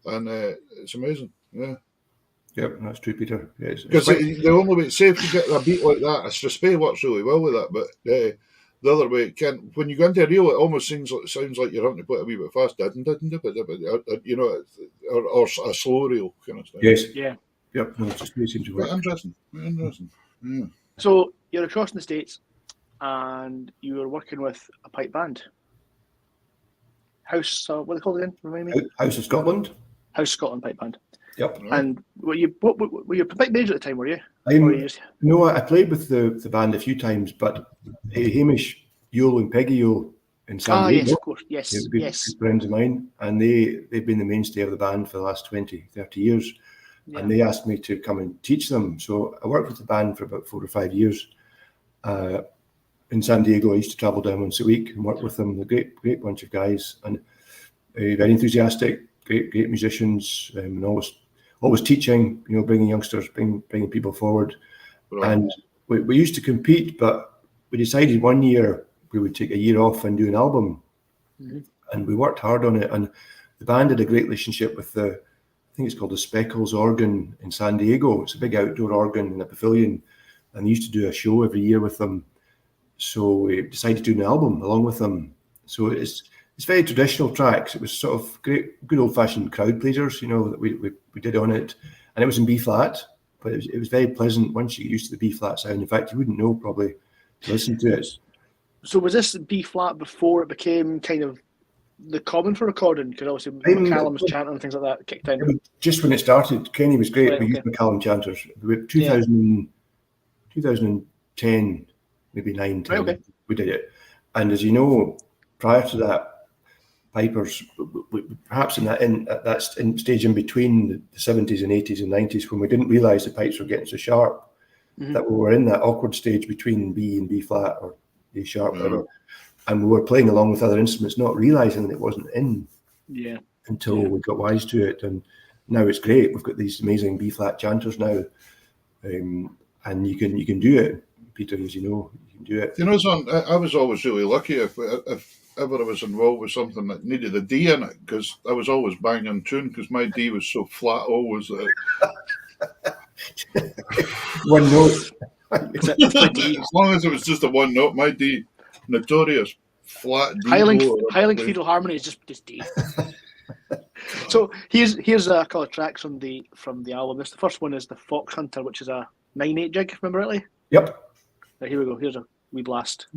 And it's amazing. Yeah. Yep, that's true, Peter. Because the only way, say if you get a beat like that, a Strathspey works really well with that, but the other way, when you go into a reel, it almost sounds like you're having to play a wee bit fast, you know, or a slow reel kind of stuff. Yes. Yeah. Yep. No, it just seems to work. Interesting. Yeah. So you're across the States, and you were working with a pipe band. House, what are they called again? Remind me. House of Scotland. House Scotland pipe band. Yep. And were you pipe major at the time? Were you? No, I played with the band a few times, but Hamish, Yule, and Peggy Yule in San Diego. Yes, of course. Yes. Good friends of mine, and they've been the mainstay of the band for the last 20, 30 years. Yeah. And they asked me to come and teach them. So I worked with the band for about 4 or 5 years. In San Diego, I used to travel down once a week and work with them. A great bunch of guys, and very enthusiastic, great musicians, and always teaching. You know, bringing youngsters, bringing people forward. Right. And we used to compete, but we decided one year we would take a year off and do an album, and we worked hard on it. And the band had a great relationship with I think it's called the Speckles organ in San Diego. It's a big outdoor organ in a pavilion, and they used to do a show every year with them. So we decided to do an album along with them. So it's very traditional tracks. It was sort of good old fashioned crowd pleasers, that we did on it, and it was in B flat. But it was very pleasant once you get used to the B flat sound. In fact, you wouldn't know probably to listen to it. So was this B flat before it became kind of the common for recording? Because obviously McCallum's chanter and things like that kicked in. Just when it started, Kenny was great. Right, we used McCallum chanters. 2010, maybe 9, 10, right, we did it. And as you know, prior to that, pipers, perhaps at that stage in between the 70s and 80s and 90s, when we didn't realise the pipes were getting so sharp, that we were in that awkward stage between B and B flat or A sharp, whatever, and we were playing along with other instruments, not realising that it wasn't in until we got wise to it. And now it's great. We've got these amazing B flat chanters now, and you can do it, Peter, as you know, you can do it. Son, I was always really lucky if ever I was involved with something that needed a D in it, because I was always banging tune, because my D was so flat always. One note. As long as it was just a one note, my D, notorious flat D. High link feudal harmony is just D. So here's a couple of tracks from the album. The first one is the Fox Hunter, which is a 9/8 jig, if I remember rightly. Yep. Right, here we go. Here's a wee blast.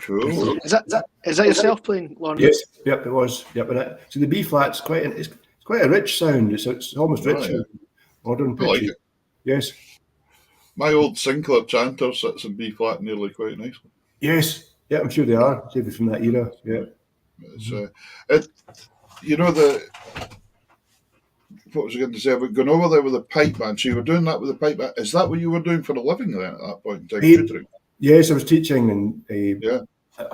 Cool. Is that yourself playing, Lorne? Yes. Yep, it was. Yep. And so the B flat's quite a rich sound. It's almost richer, modern pitches. I like it. Yes. My old Sinclair chanter sits in B flat nearly quite nicely. Yes. Yeah, I'm sure they are. Maybe from that era. Yeah. It's what was I going to say? About going over there with a pipe band. So you were doing that with a pipe band. Is that what you were doing for a living then at that point in time? Tutoring? Yes, I was teaching, and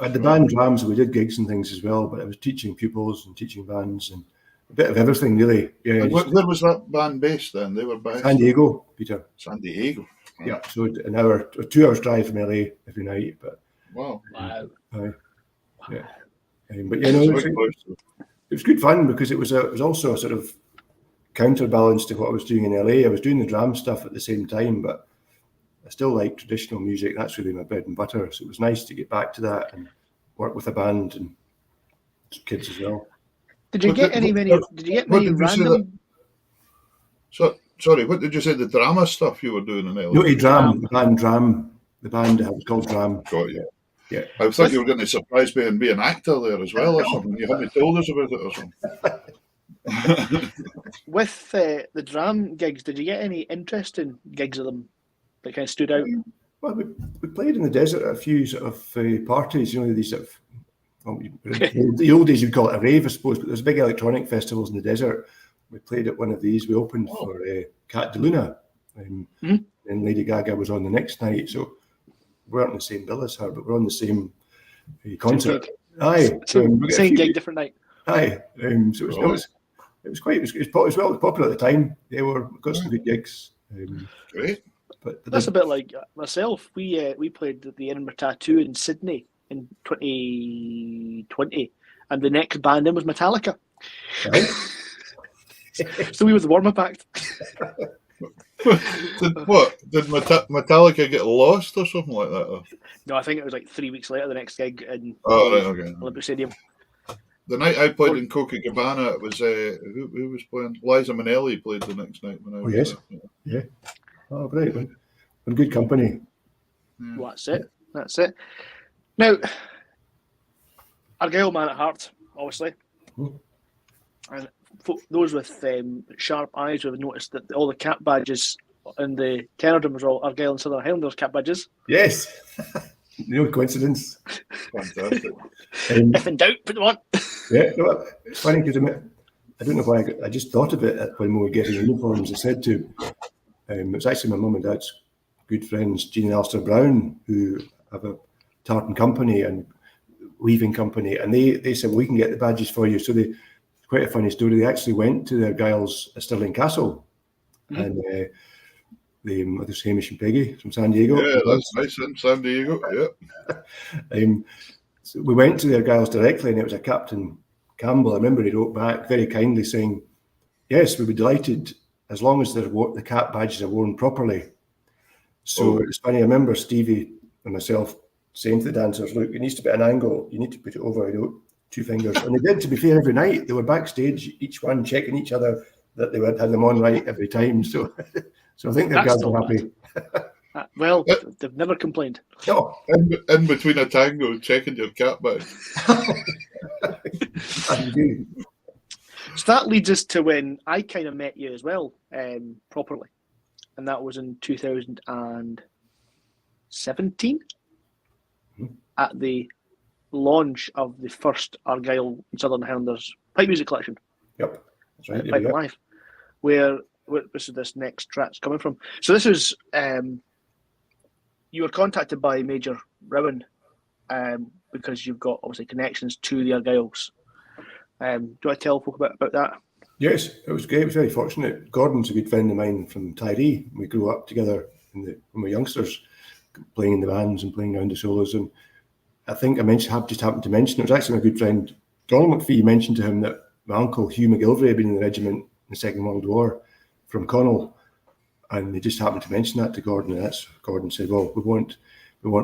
at the band drams, we did gigs and things as well. But I was teaching pupils and teaching bands and a bit of everything, really. Yeah. And where was that band based then? They were based San Diego, Peter. San Diego. Right. Yeah, so an hour, 2 hours drive from LA every night. But wow. Yeah. But it was good fun, because it was also a sort of counterbalance to what I was doing in LA. I was doing the dram stuff at the same time, but I still like traditional music. That's really my bread and butter. So it was nice to get back to that and work with a band and kids as well. Did you get many random? Sorry, what did you say? The drama stuff you were doing in LA? No, dram. The band was called Dram. Got you. Yeah. I thought you were going to surprise me and be an actor there as well, or something. You hadn't told us about it or something. With the dram gigs, did you get any interesting gigs of them that kind of stood out? Well, we played in the desert at a few sort of parties. These sort of the old days you'd call it a rave, I suppose. But there's big electronic festivals in the desert. We played at one of these. We opened for Cat de Luna, and Lady Gaga was on the next night. So we weren't on the same bill as her, but we're on the same concert. Aye, same gig, different night. Aye, so it was popular at the time. They got some good gigs. Great. But that's a bit like myself. We played the Edinburgh Tattoo in Sydney in 2020, and the next band in was Metallica. Right. So we were the warm-up act. Did Metallica get lost or something like that? Or? No, I think it was like 3 weeks later, the next gig in Oh, right, okay. Olympic Stadium. The night I played in Copacabana, it was who was playing? Liza Minnelli played the next night when I was there. Yeah. Oh, great. We're good company. Yeah. Well, that's it. Now, Argyll man at heart, obviously. And those with sharp eyes would have noticed that all the cap badges in the Tenordom was all Argyll and Southern Highlanders cap badges. Yes. No coincidence. Fantastic. If in doubt, put them on. Yeah, no, it's funny because I don't know why I just thought of it when we were getting uniforms. I said to it was actually my mum and dad's good friends, Jean and Alistair Brown, who have a tartan company and weaving company, and they said, well, we can get the badges for you. So quite a funny story. They actually went to their Giles at Stirling Castle, and there's Hamish and Peggy from San Diego. Yeah, that's nice in San Diego. Yeah. So we went to their Giles directly, and it was a Captain Campbell. I remember he wrote back very kindly saying, "Yes, we'd be delighted as long as the cap badges are worn properly." So it's funny. I remember Stevie and myself saying to the dancers, "Look, it needs to be an angle. You need to put it over, 2 fingers." And they did. To be fair, every night they were backstage, each one checking each other that they had them on right every time. So I think their guys were happy. Well, they've never complained. No. In between a tango, checking your cap badge. So that leads us to when I kind of met you as well, properly. And that was in 2017 at the launch of the first Argyll Southern Highlanders pipe music collection. Yep, that's right. Pipe Live, where this is this next track's coming from. So this is you were contacted by Major Rowan because you've got obviously connections to the Argylls. Do you want to tell folk about that? Yes, it was great. It was very fortunate. Gordon's a good friend of mine from Tyree. We grew up together when we were youngsters, playing in the bands and playing around the solos. And I think just happened to mention, it was actually my good friend Donald McPhee mentioned to him that my uncle Hugh McGilvray had been in the regiment in the Second World War from Connell. And they just happened to mention that to Gordon. And Gordon said, well, we want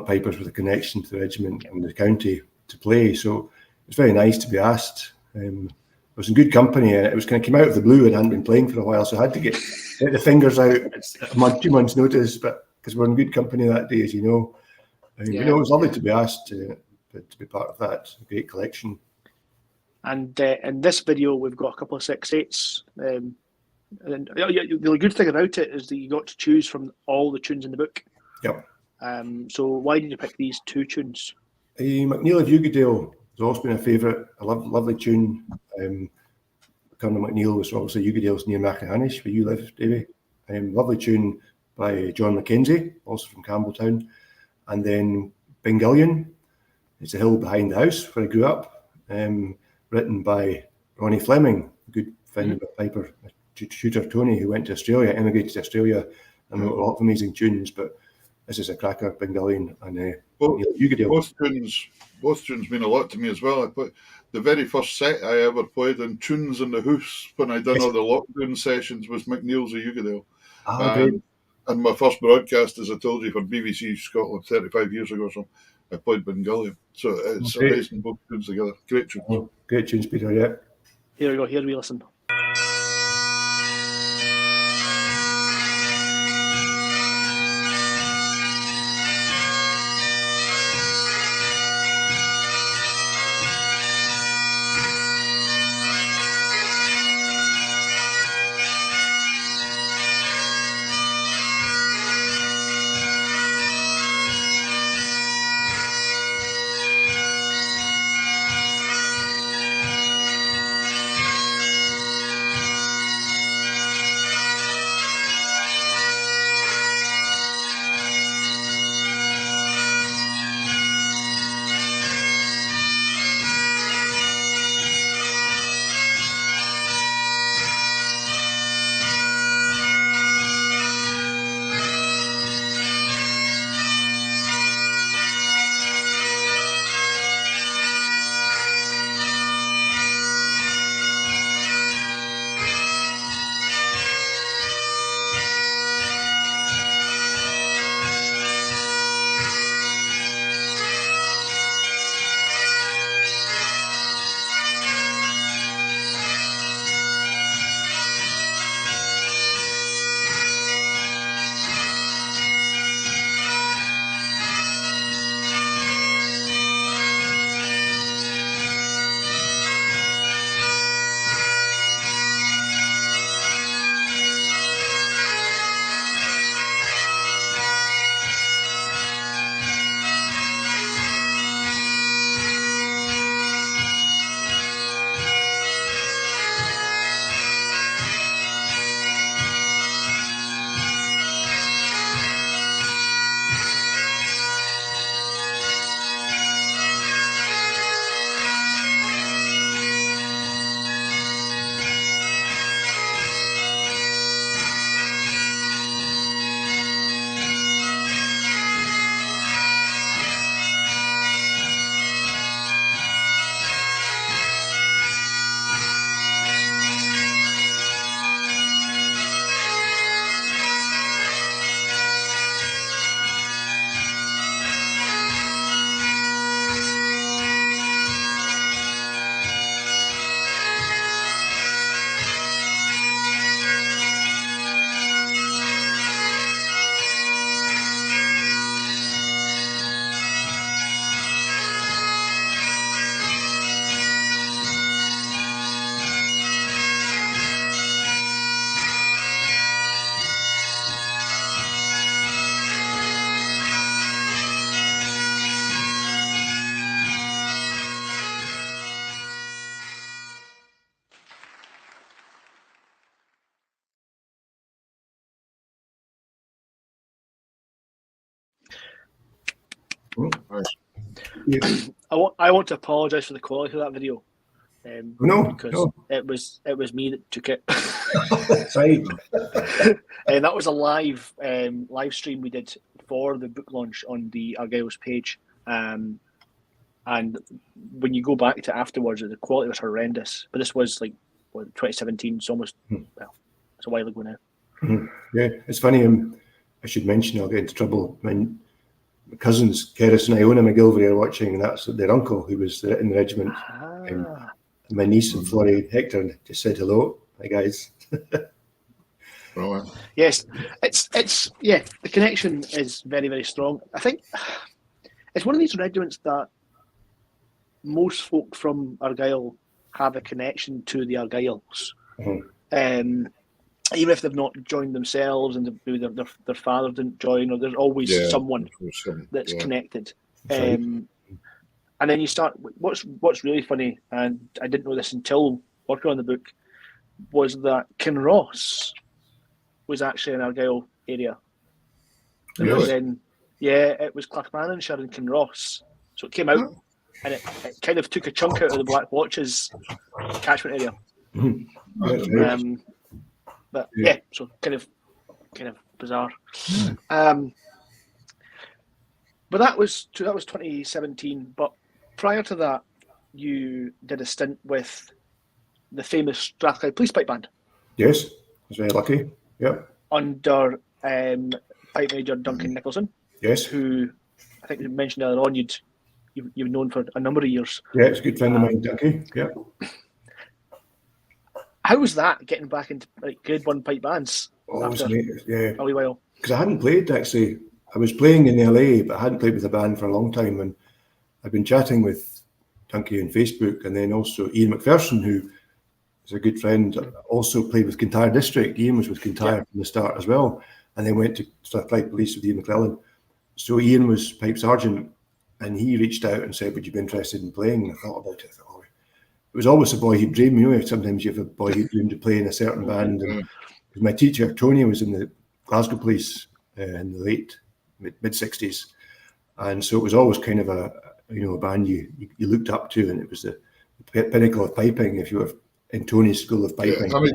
pipers with a connection to the regiment and the county to play. So it's very nice to be asked. I was in good company, and it was kind of came out of the blue and hadn't been playing for a while, so I had to get the fingers out a month, 2 months' notice. But because we're in good company that day, as you know, it was lovely to be asked to be part of that great collection. And in this video, we've got a couple of 6/8s. And the good thing about it is that you got to choose from all the tunes in the book. Yep. So why did you pick these 2 tunes? McNeil of Ugadale has always been a favourite. A lovely tune. Colonel McNeil was obviously Ugadale's near Macahanish, where you live, Davey. Lovely tune by John Mackenzie, also from Campbelltown. And then Bingillion, it's a hill behind the house where I grew up, written by Ronnie Fleming, a good friend of a piper, shooter Tony, who went to Australia, emigrated to Australia, and wrote a lot of amazing tunes. But this is a cracker, Bingillion, and Ugadale. Both tunes mean a lot to me as well. I put the very first set I ever played in Tunes in the House when I done all the lockdown sessions was McNeil's of Ugadale. And my first broadcast, as I told you, for BBC Scotland 35 years ago or so, I played Bingillion. So it's amazing, both tunes together. Great tunes. Oh, great tunes, Peter, yeah. Here we go, here we listen. Yes. I want to apologise for the quality of that video. Because it was me that took it. Right. And that was a live stream we did for the book launch on the Argyle's page. And when you go back to afterwards, the quality was horrendous. But this was like 2017, it's almost it's a while ago now. Mm-hmm. Yeah, it's funny. I should mention, I'll get into trouble. My cousins, Keris and Iona McGilvery, are watching, and that's their uncle who was in the regiment. My niece and Florrie Hector just said hello. Hi guys. Right. Yes, it's the connection is very, very strong. I think it's one of these regiments that most folk from Argyle have a connection to the Argyles. Mm-hmm. Even if they've not joined themselves and maybe their father didn't join, or there's always someone that's connected. And then you start. What's really funny, and I didn't know this until working on the book, was that Kinross was actually in Argyll area. Really? It was Clackmannanshire and Kinross. So it came out, and it kind of took a chunk out of the Black Watch's catchment area. Mm-hmm. So kind of bizarre. But that was 2017. But prior to that, you did a stint with the famous Strathclyde Police Pipe Band. Yes, I was very lucky. Yep. Under Pipe Major Duncan Nicholson. Yes. Who I think you mentioned earlier on you've known for a number of years. Yeah, it's a good friend of mine, Duncan. Yeah. How was that, getting back into Grade 1 pipe bands? After a wee while? Because I hadn't played, actually. I was playing in LA, but I hadn't played with a band for a long time. And I've been chatting with Duncan on Facebook, and then also Ian McPherson, who is a good friend, also played with Kintyre District. Ian was with Kintyre from the start as well, and then went to Strathclyde Police with Ian McClellan. So Ian was pipe sergeant, and he reached out and said, would you be interested in playing? And I thought about it. I thought, it was always a boyhood dream. You know, sometimes you have a boyhood dream to play in a certain band. And my teacher, Tony, was in the Glasgow Police in the late mid-60s. And so it was always kind of a band you looked up to, and it was the pinnacle of piping, if you were in Tony's school of piping. Yeah, I mean,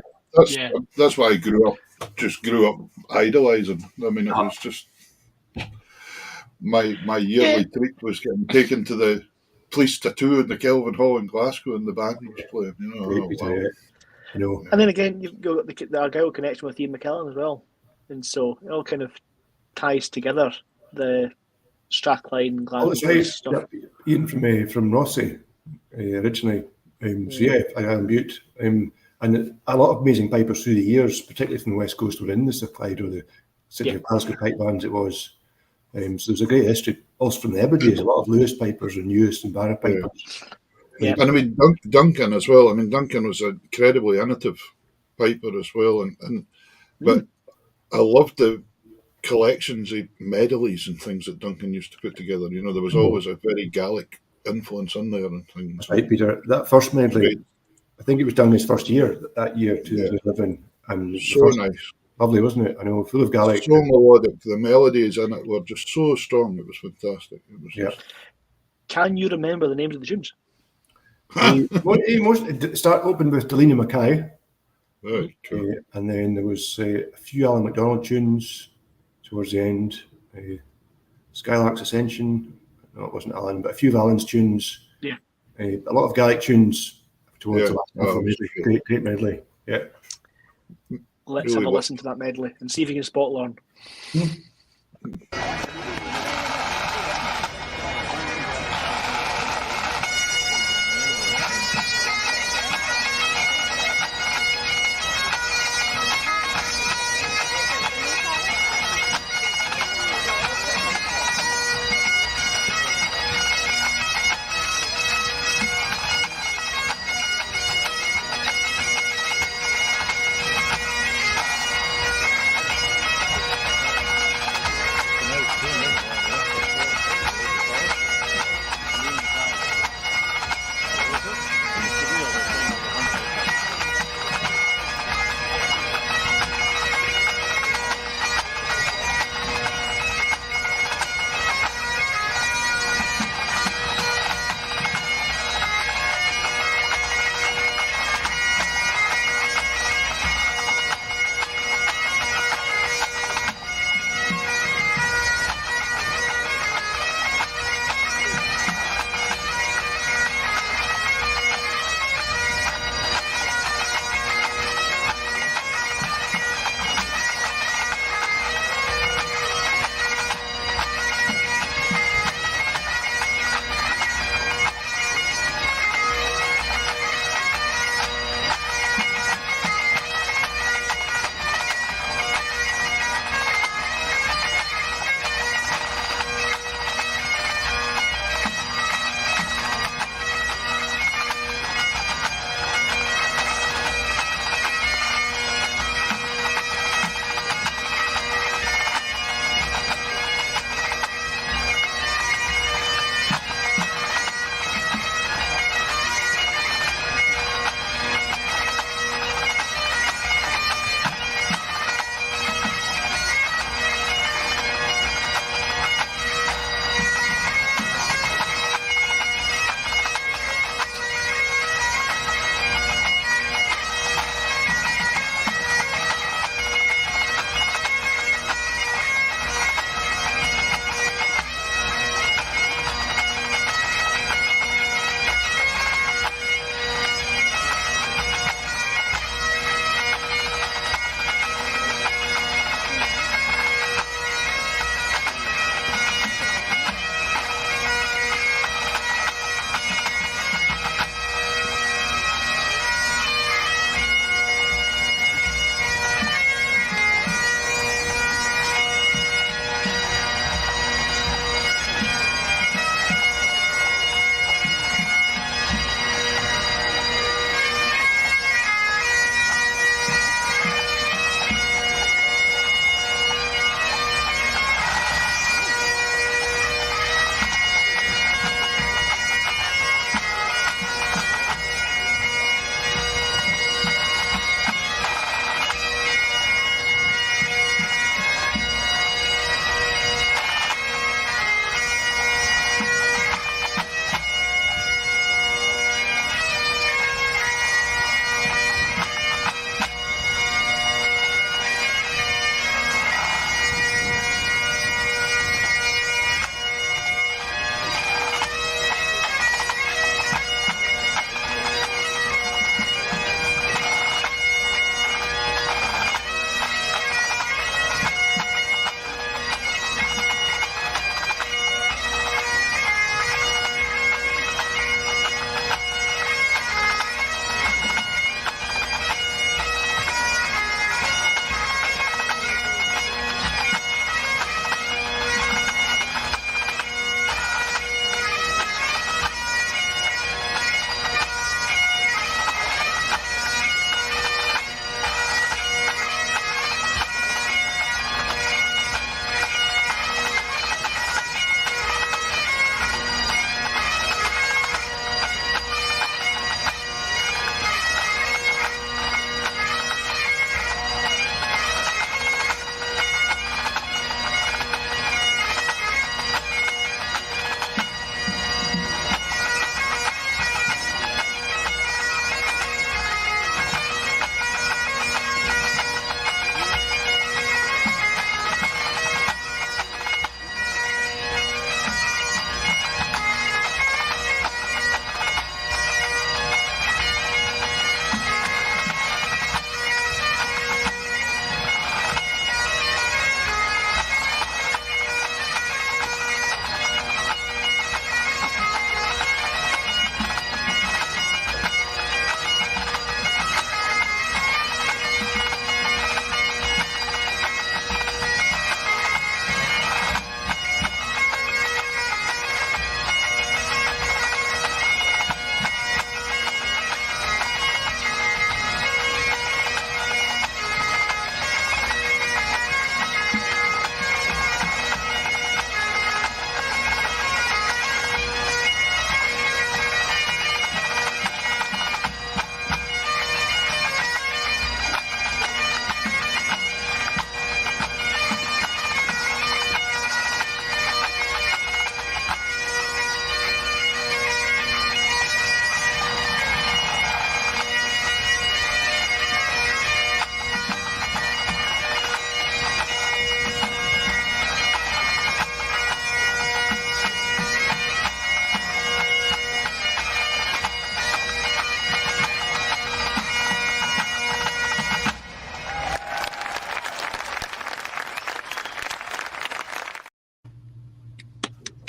that's why I grew up idolising. I mean, it was just my yearly treat was getting taken to the police tattoo in the Kelvin Hall in Glasgow, and the band was playing. And then again, you've got the Argyll connection with Ian McKellen as well, and so it all kind of ties together the Strathclyde and Glasgow stuff. Yeah. Ian from Rossie originally. I am Butte. And a lot of amazing pipers through the years, particularly from the West Coast, were in the Strathclyde or the City of Glasgow pipe bands. It was. So there's a great history. Also from the Hebrides, a lot of Lewis pipers and Lewis and Barra pipers. Yeah. And I mean, Duncan as well. I mean, Duncan was an incredibly innovative piper as well. But I loved the collections of medleys and things that Duncan used to put together. You know, there was always a very Gaelic influence in there and things. That's right, Peter. That first medley, I think it was done his first year, that year, 2011. And so nice. Lovely, wasn't it? I know, full of Gaelic. So melodic. The melodies in it were just so strong. It was fantastic. It was Can you remember the names of the tunes? He opened with Delina Mackay. Right, true. And then there was a few Alan MacDonald tunes towards the end. Skylark's Ascension. No, it wasn't Alan, but a few of Alan's tunes. Yeah. A lot of Gaelic tunes towards the last half of the medley. Great medley. Yeah. Let's have a listen to that medley and see if you can spot Lorne.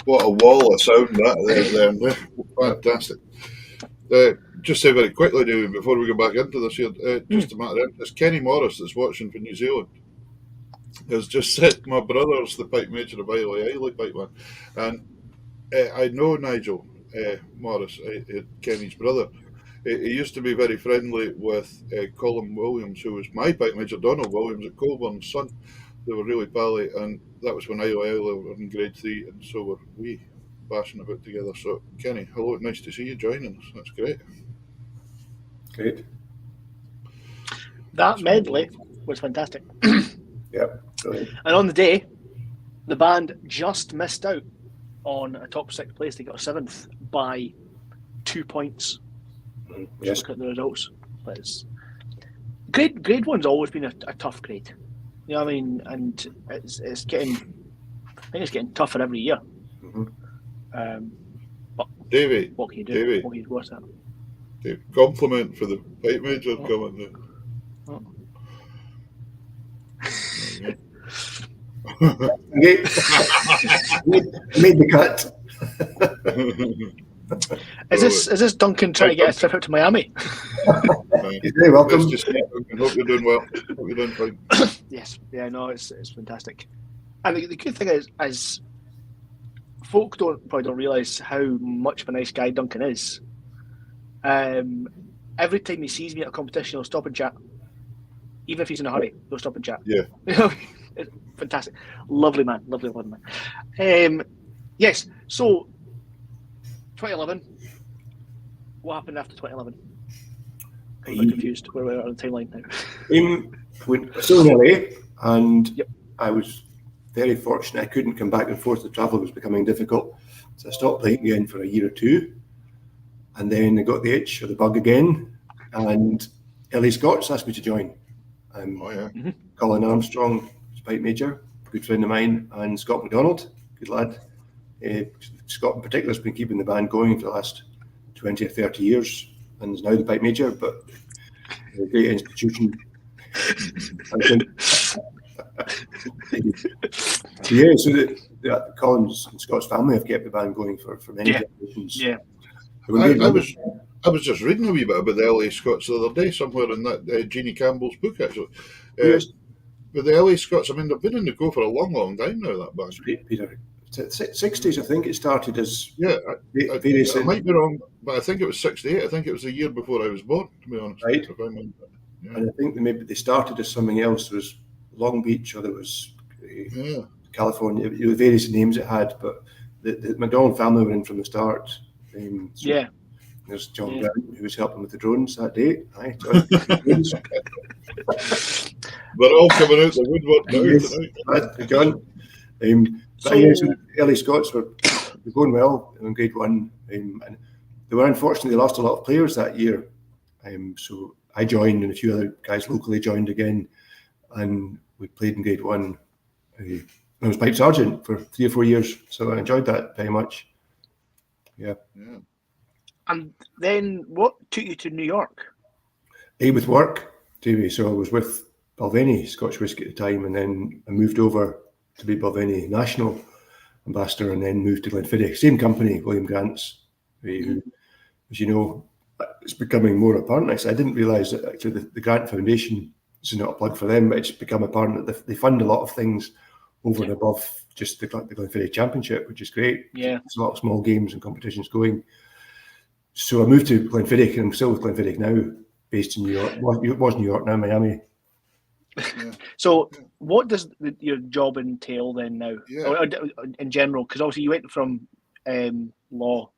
What a wall of sound that there. Fantastic. Just say very quickly, David, before we go back into this here, just a matter of it's Kenny Morris that's watching from New Zealand. Has just said my brother's the pipe major of Islay pipe man, and I know Nigel Morris, Kenny's brother. He used to be very friendly with Colin Williams, who was my pipe major, Donald Williams at Colburn's son. They were really pally, and that was when Islay were in grade 3, and so were we bashing about together. So, Kenny, hello, nice to see you joining us. That's great. Great. That medley was fantastic. Yep. Brilliant. And on the day, the band just missed out on a top 6 place. They got a 7th by 2 points. Yes. Look at the results. But it's grade 1's always been a tough grade. You know what I mean? And it's getting, I think it's getting tougher every year. Mm-hmm. But Davey, what can you do? Davey, What can you do? What's that? Dave, compliment for the pipe major coming there. Oh. Made the cut. Is this Duncan trying to get a trip out to Miami? You're very welcome. Nice to see you, Duncan. Hope you're doing well. Hope you're doing fine. Yes. Yeah, no, it's fantastic. And the good thing is folk probably don't realise how much of a nice guy Duncan is. Every time he sees me at a competition, he'll stop and chat. Even if he's in a hurry, he'll stop and chat. Yeah. It's fantastic. Lovely man. Lovely man. Yes, so 2011. What happened after 2011? I'm a bit confused where we're on the timeline now. Went still in LA, and Yep. I was very fortunate. I couldn't come back and forth. The travel was becoming difficult, so I stopped playing again for a year or two, and then I got the itch or the bug again, and LA Scots asked me to join. Colin Armstrong, pipe major, good friend of mine, and Scott McDonald, good lad. Scott in particular has been keeping the band going for the last 20 or 30 years, and is now the pipe major, but a great institution. Yeah, so the Collins and Scott's family have kept the band going for many generations. Yeah. I was just reading a wee bit about the LA Scots the other day, somewhere in that Jeannie Campbell's book, actually. Yes. But the LA Scots, I mean, they've been in the go for a long, long time now, that band. Peter, 60s, I think it started as various. I might be wrong, but I think it was 68. I think it was the year before I was born, to be honest. Right. Yeah. And I think maybe they started as something else. There was Long Beach, or there was California. Various names it had, but the McDonald family were in from the start. There's John Brown, who was helping with the drones that day. Aye, We're all coming out the woodwork now tonight. John. So LA Scots were going well in grade 1, and they were unfortunately, they lost a lot of players that year. So I joined, and a few other guys locally joined again, and we played in grade 1. I was pipe sergeant for 3 or 4 years, so I enjoyed that very much. Yeah. And then what took you to New York? With work, Davey. So I was with Balvenie, Scotch Whisky at the time, and then I moved over to be Balvenie National Ambassador, and then moved to Glenfiddich. Same company, William Grant's, who, as you know, it's becoming more apparent. I didn't realise that actually the Grant Foundation, this is not a plug for them, but it's become apparent that they fund a lot of things over and above just the Glenfiddich Championship, which is great. Yeah. There's a lot of small games and competitions going. So I moved to Glenfiddich, and I'm still with Glenfiddich now, based in New York. It was New York, now Miami. Yeah. So what does your job entail then now, or in general? Because obviously you went from law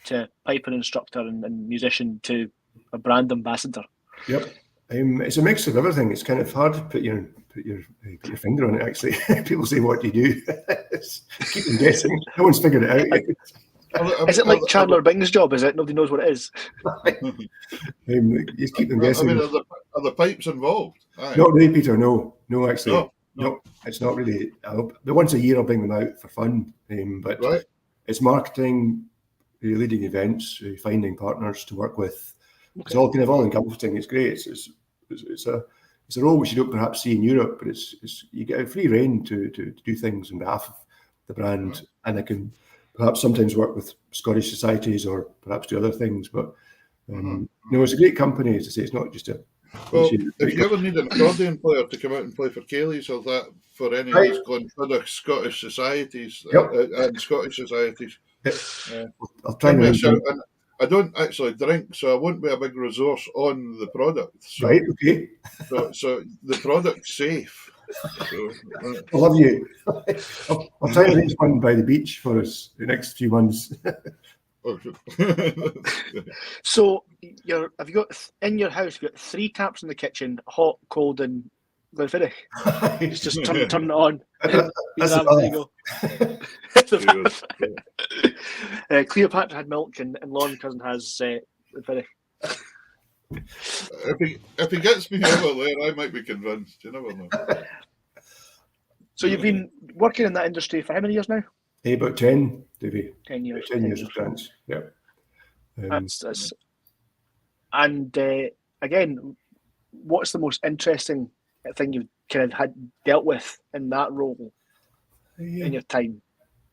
to piper instructor and musician to a brand ambassador. Yep. It's a mix of everything. It's kind of hard to put your finger on it, actually. People say, what do you do? Keep them guessing. No one's figured it out yet. Is it like Chandler Bing's job? Is it? Nobody knows what it is. You just keep them guessing. I mean, are the pipes involved? Aye. Not really, Peter. No, actually. No. It's not really. But once a year I'll bring them out for fun. But it's marketing, leading events, finding partners to work with. Okay. It's all kind of all encompassing. It's great. It's a role which you don't perhaps see in Europe, but you get a free rein to do things on behalf of the brand, and perhaps sometimes work with Scottish societies or perhaps do other things. But it's a great company. As I say, it's not just a. Well, if you ever need an accordion player to come out and play for Cayley's or that for any of these Glenfiddich Scottish societies and Scottish societies, I'll try and I don't actually drink, so I won't be a big resource on the product. So, right, okay. So the product's safe. So, I love you. I'll try and arrange one by the beach for us the next few months. So have you got in your house? You've got 3 taps in the kitchen: hot, cold, and Glenfiddich. Just turn it on. There you go. Cleopatra had milk, and Lorne Cousin has Glenfiddich. If he gets me over there, I might be convinced. You never know. So you've been working in that industry for how many years now? About 10, Davey. 10 years. 10 years of France. Yeah. That's and again, what's the most interesting thing you've kind of had dealt with in that role in your time?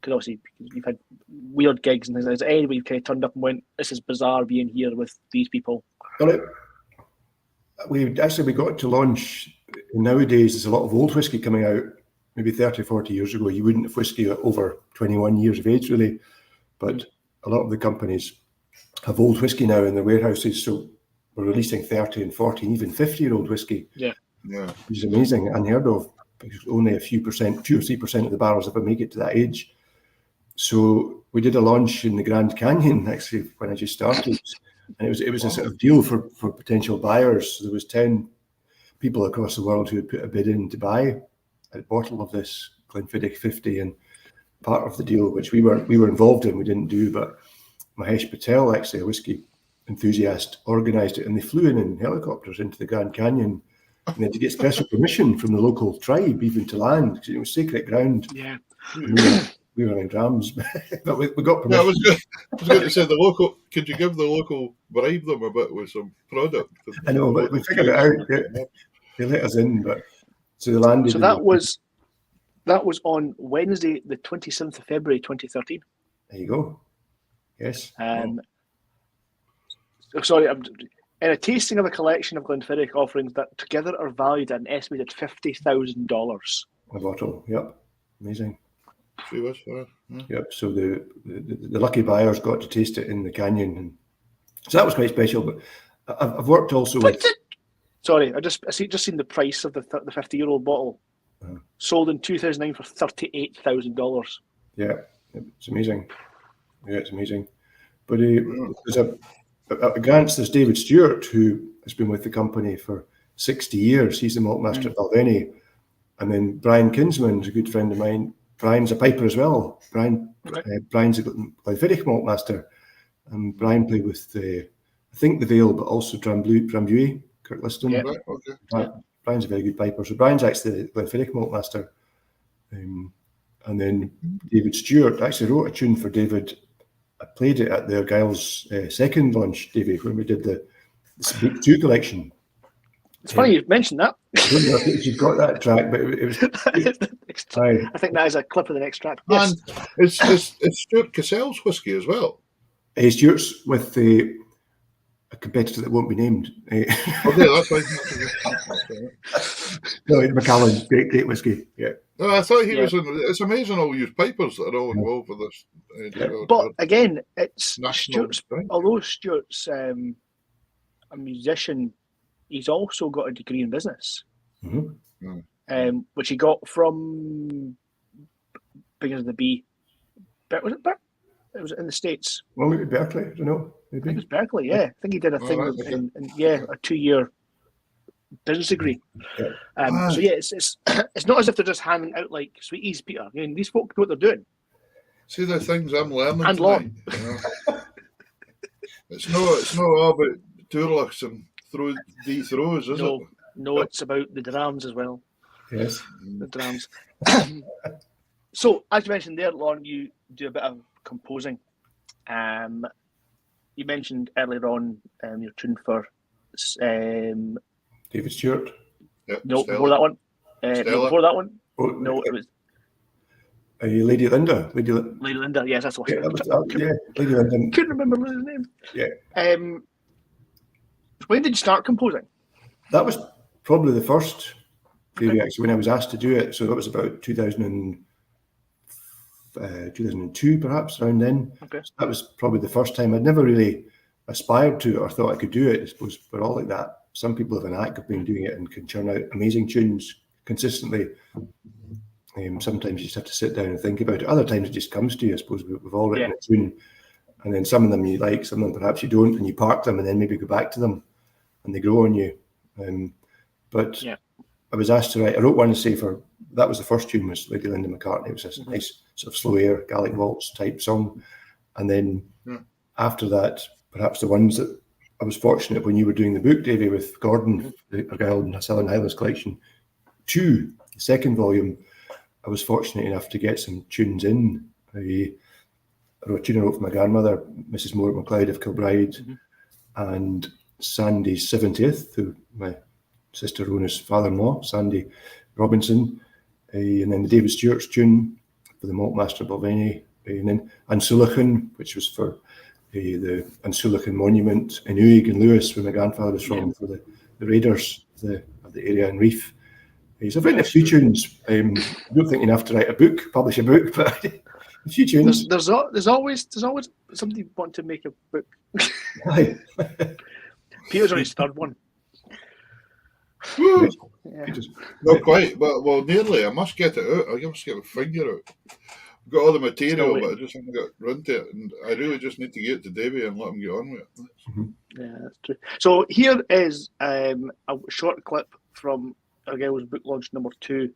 Because obviously you've had weird gigs and things. Has anybody kind of turned up and went, "This is bizarre being here with these people"? Well, we got to launch. Nowadays, there's a lot of old whiskey coming out. Maybe 30, 40 years ago, you wouldn't have whiskey over 21 years of age, really. But a lot of the companies have old whiskey now in their warehouses, so we're releasing 30 and 40 and even 50-year-old whiskey. Yeah. Which is amazing, unheard of, because only a few percent, 2 or 3% of the barrels ever make it to that age. So we did a launch in the Grand Canyon, actually, when I just started. And it was a sort of deal for potential buyers. So there was 10 people across the world who had put a bid in to buy a bottle of this Glenfiddich 50, and part of the deal, which we were involved in, we didn't do, but Mahesh Patel, actually a whiskey enthusiast, organised it, and they flew in helicopters into the Grand Canyon, and they had to get special permission from the local tribe even to land, because it was sacred ground. Yeah. We were in drams, but we got permission. Yeah, I was going to say could you give the local, bribe them a bit with some product? I know, but we figured it out. They let us in, but so they landed. So that was on Wednesday, the 27th of February, 2013. There you go. Yes. Sorry, in a tasting of a collection of Glenfiddich offerings that together are valued at an estimated $50,000. A bottle. Yep. Amazing. She was. Yep. So the lucky buyers got to taste it in the canyon, and so that was quite special. But I've worked also with. Sorry, I just seen the price of the 50-year-old bottle, sold in 2009 for $38,000. Yeah, it's amazing. Yeah, it's amazing. But there's at Grant's, there's David Stewart, who has been with the company for 60 years. He's the maltmaster at Balvenie. And then Brian Kinsman is a good friend of mine. Brian's a piper as well. Brian's a Glenfiddich maltmaster. And Brian played with, I think, the Vale, but also Drambuie, Kirkliston. Yeah. Right, okay. Brian's a very good piper. So Brian's actually the Glenfiddich maltmaster. And then David Stewart actually wrote a tune for David. I played it at the Argyle's second launch, Davey, when we did the Speak 2 collection. It's funny you mentioned that. I don't know if you've got that track, but it was. I think that is a clip of the next track. Yes. And it's Stuart Cassell's whiskey as well. Stuart's with a competitor that won't be named. Okay, that's fine. No, Macallan, great whiskey. Yeah. No, I thought he was in. It's amazing all these pipers that are all involved with this. But again, it's national. Stuart's. Although Stuart's a musician, he's also got a degree in business, which he got from beginning of the B. Was it Berkeley? It was in the States. Well, maybe Berkeley. I don't know. Maybe. I think it was Berkeley. Yeah, I think he did a thing a 2-year business degree. Yeah. So yeah, it's not as if they're just handing out like sweeties, Peter. I mean, these folk know what they're doing. See the things I'm learning And tonight. It's not all about Turlachs and throws, is it? No, it's about the drams as well. Yes. The drams. So, as you mentioned there, Lorne, you do a bit of composing. You mentioned earlier on your tune for David Stewart. Yep, no, Stella. before that one. Stella. Before that one. Oh, No, it was Lady Linda. Lady Linda, yes, that's the Yeah, one. Lady Linda. Couldn't remember Linda's name. Yeah. When did you start composing? That was probably the first theory, actually, when I was asked to do it. So that was about 2002, perhaps, around then. Okay. So that was probably the first time. I'd never really aspired to it or thought I could do it. I suppose we're all like that. Some people have an knack of being doing it and can churn out amazing tunes consistently. Sometimes you just have to sit down and think about it. Other times it just comes to you. I suppose we've all written a tune, and then some of them you like, some of them perhaps you don't, and you park them and then maybe go back to them, and they grow on you. But I was asked to write. I wrote one that was the first tune, was Lady Linda McCartney. It was a nice sort of slow air Gaelic waltz type song, and then after that, perhaps the ones that I was fortunate when you were doing the book, Davy, with Gordon, the Argyll and Southern Highlands collection, 2, the second volume. I was fortunate enough to get some tunes in. I wrote a tune I wrote for my grandmother, Mrs. Moore MacLeod of Kilbride, and Sandy's 70th, who my sister Rona's father-in-law, Sandy Robinson, and then the David Stewart's tune for the Maltmaster Balvenie, and then Ansulachan, which was for the Ansulachan Monument in Uig and Lewis, where my grandfather was from, for the Raiders of the area in Reef. So I've written a few tunes. I don't think enough to write a book, publish a book, but a few tunes. There's always somebody want to make a book. Aye. Peter's on his third one. Not quite, but nearly. I must get it out. I must get my finger out. I've got all the material, but I just haven't got round to it, and I really just need to get it to Davy and let him get on with it. Yeah, that's true. So here is a short clip from Argyll's book launch number 2,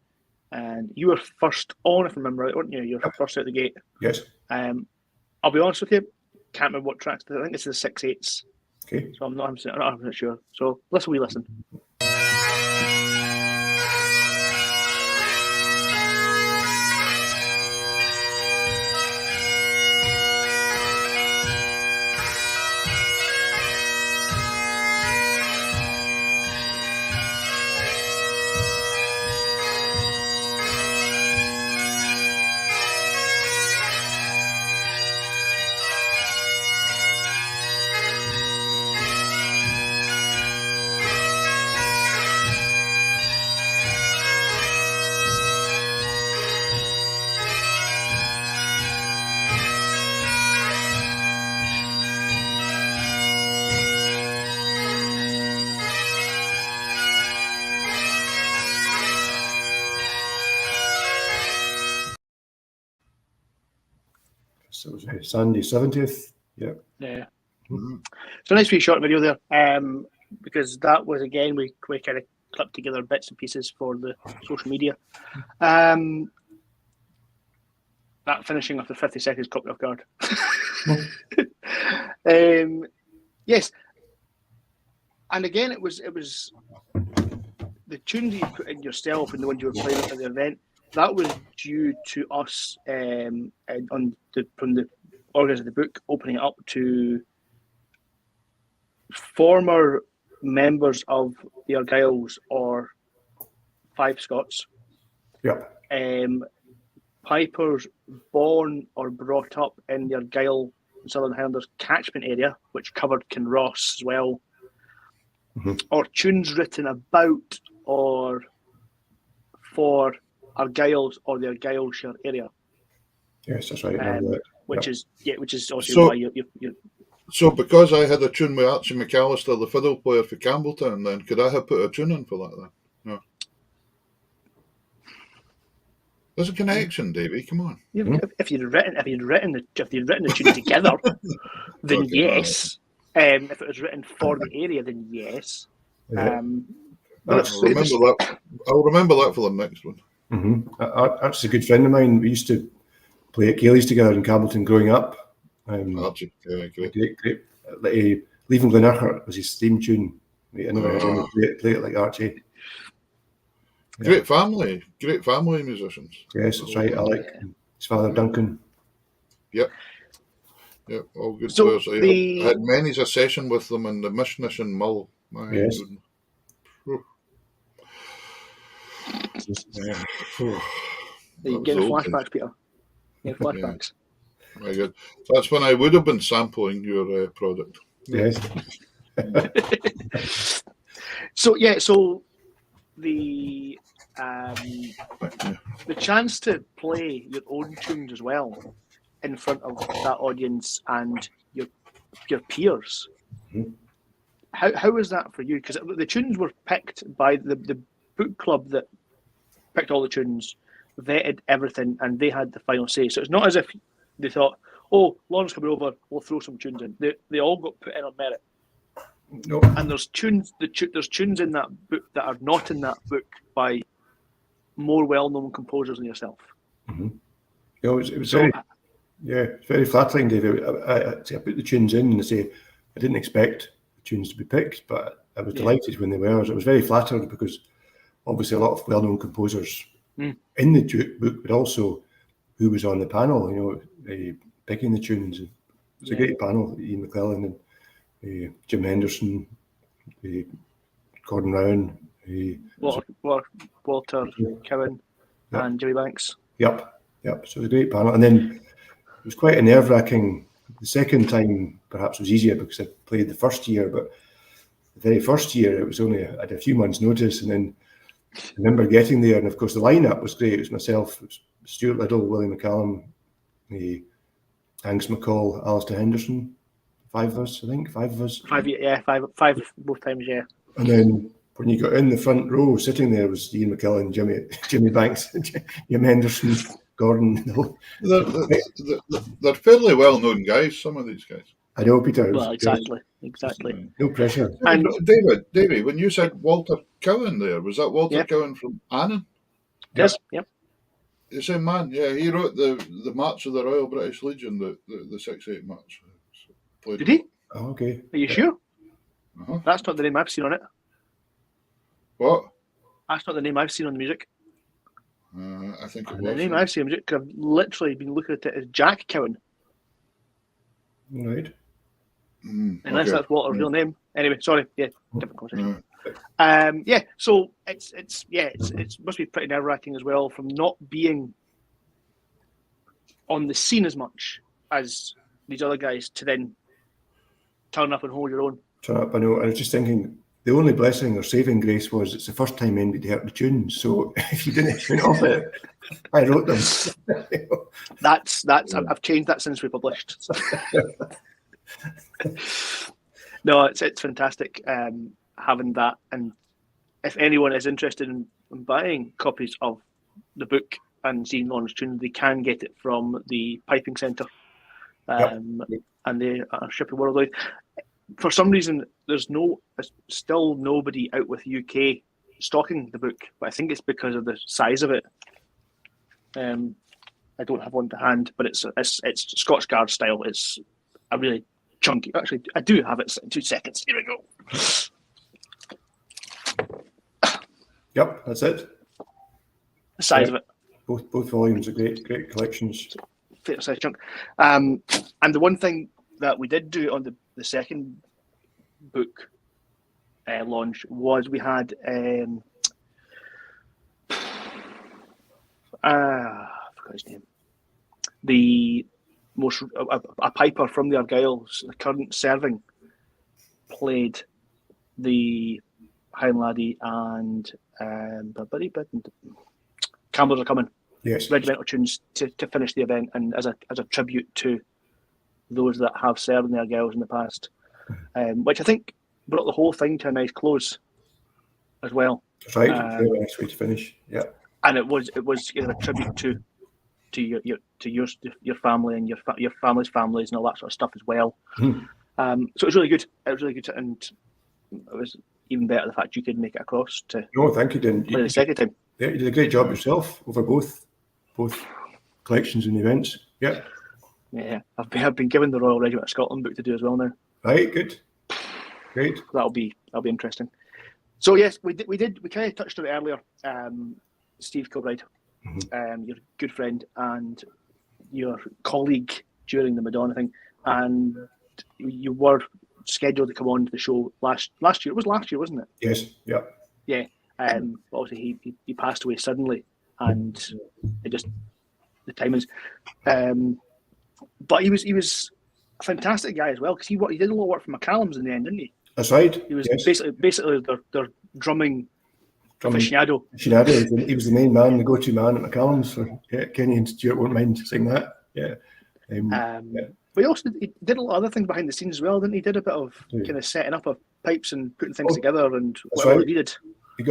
and you were first on, if I remember right, weren't you? You were first out the gate. Yes. I'll be honest with you, can't remember what tracks. I think it's the 6/8. Okay. So I'm not 100% sure. So let's listen. So it was Sandy 70th. Yeah. It's a nice wee short video there, because that was, again, we kind of clipped together bits and pieces for the social media. That finishing after 50 seconds caught me off guard. Yes, and again, it was the tunes you put in yourself and the ones you were playing at the event. That was due to us from the organisers of the book opening it up to former members of the Argylls or Five Scots. Yeah. Pipers born or brought up in the Argyll and Southern Highlanders catchment area, which covered Kinross as well, or tunes written about or for Argylls or the Argyllshire area. Yes, that's right. Which is also why you. So because I had a tune with Archie McAllister, the fiddle player for Campbelltown, then could I have put a tune in for that then? No. There's a connection, Davey. Come on. If you'd written the tune together, then yes. If it was written for the area, then yes. I'll remember that for the next one. Archie's a good friend of mine. We used to play at Gailey's together in Campbelltown growing up. Archie, great. Leaving Glenurquhart was his theme tune. I never heard him play it like Archie. Great family musicians. Yes, that's right. Alec, his father Duncan. Yep, all good players. I had many's a session with them in the Mishnish and Mull. Yes. Are you getting flashbacks, Peter? Yeah, flashbacks. Very good. So that's when I would have been sampling your product. Yes. So the chance to play your own tunes as well in front of that audience and your peers. Mm-hmm. How was that for you? Because the tunes were picked by the book club that picked all the tunes, vetted everything, and they had the final say. So it's not as if they thought, "Oh, Lorne's coming over, we'll throw some tunes in." They all got put in on merit. No. And there's tunes. There's tunes in that book that are not in that book by more well-known composers than yourself. Mm-hmm. It was very, it's very flattering, David. I put the tunes in and I say I didn't expect the tunes to be picked, but I was delighted when they were. I was very flattered because obviously a lot of well-known composers in the book, but also who was on the panel, picking the tunes. It was a great panel. Ian McClellan and Jim Henderson, Gordon Rowan, Walter Cowan, and Jimmy Banks. Yep. So it was a great panel. And then it was quite a nerve-wracking. The second time perhaps was easier because I played the first year, but the very first year it was only I had a few months' notice, and then I remember getting there, and of course the lineup was great. It was myself, it was Stuart Liddell, Willie McCallum, Angus McCall, Alistair Henderson. Five of us. Five both times, yeah. And then when you got in the front row, sitting there was Ian McKellen, Jimmy Banks, Jim Henderson, Gordon. They're fairly well-known guys, some of these guys. I know, Peter. Well, exactly. No pressure. And David, when you said Walter Cowan there, was that Walter Cowan from Annan? Yes, yep. The same man, yeah. He wrote the March of the Royal British Legion, the 6/8 march. Did he? Oh, okay. Are you sure? Uh-huh. That's not the name I've seen on it. What? That's not the name I've seen on the music. I think it was. The name I've seen on the music, I've literally been looking at it as Jack Cowan. Right. Unless that's Walter's real name. Anyway, sorry. Yeah, different conversation. So it must be pretty nerve-wracking as well from not being on the scene as much as these other guys to then turn up and hold your own. Turn up, I know. I was just thinking the only blessing or saving grace was it's the first time anybody heard the tunes. So if you didn't tune off it, I wrote them. That's I've changed that since we published. No, it's fantastic having that, and if anyone is interested in buying copies of the book and seeing Lorne's tunes, they can get it from the Piping Centre, and they are shipping worldwide. For some reason, there's still nobody out with UK stocking the book, but I think it's because of the size of it. I don't have one to hand, but it's Scotch Guard style. It's a really chunky. Actually, I do have it. 2 seconds. Here we go. Yep, that's it. The size of it. Both volumes are great collections. Fair size chunk. And the one thing that we did do on the second book launch was we had I forgot his name. The most a piper from the Argyles, the current serving, played the Highland Laddie and Campbells Are Coming. Yes. Regimental tunes to finish the event, and as a tribute to those that have served in the Argyles in the past, which I think brought the whole thing to a nice close as well. That's right. Very nice way to finish. Yeah. And it was a tribute to your family and your family's families and all that sort of stuff as well. So it was really good. And it was even better the fact you could make it across to. No, thank you, Dan. Play the second time. Yeah, you did a great job yourself over both collections and events. Yeah. Yeah, I've been given the Royal Regiment of Scotland book to do as well now. Right, good, great. That'll be interesting. So yes, we kind of touched on it earlier. Steve Kilbride, your good friend and your colleague during the Madonna thing, and you were scheduled to come on to the show last year. It was last year, wasn't it? Yes. Yeah. Yeah. Obviously he passed away suddenly, and it the timings. But he was a fantastic guy as well, because he did a lot of work for McCallum's in the end, didn't he? That's right. He was yes. basically their drumming aficionado. He was the main man, the go-to man at McCallum's. So Kenny and Stuart won't mind saying that. Yeah. But he did a lot of other things behind the scenes as well, didn't he? Did a bit of kind of setting up of pipes and putting things together and whatever he needed. He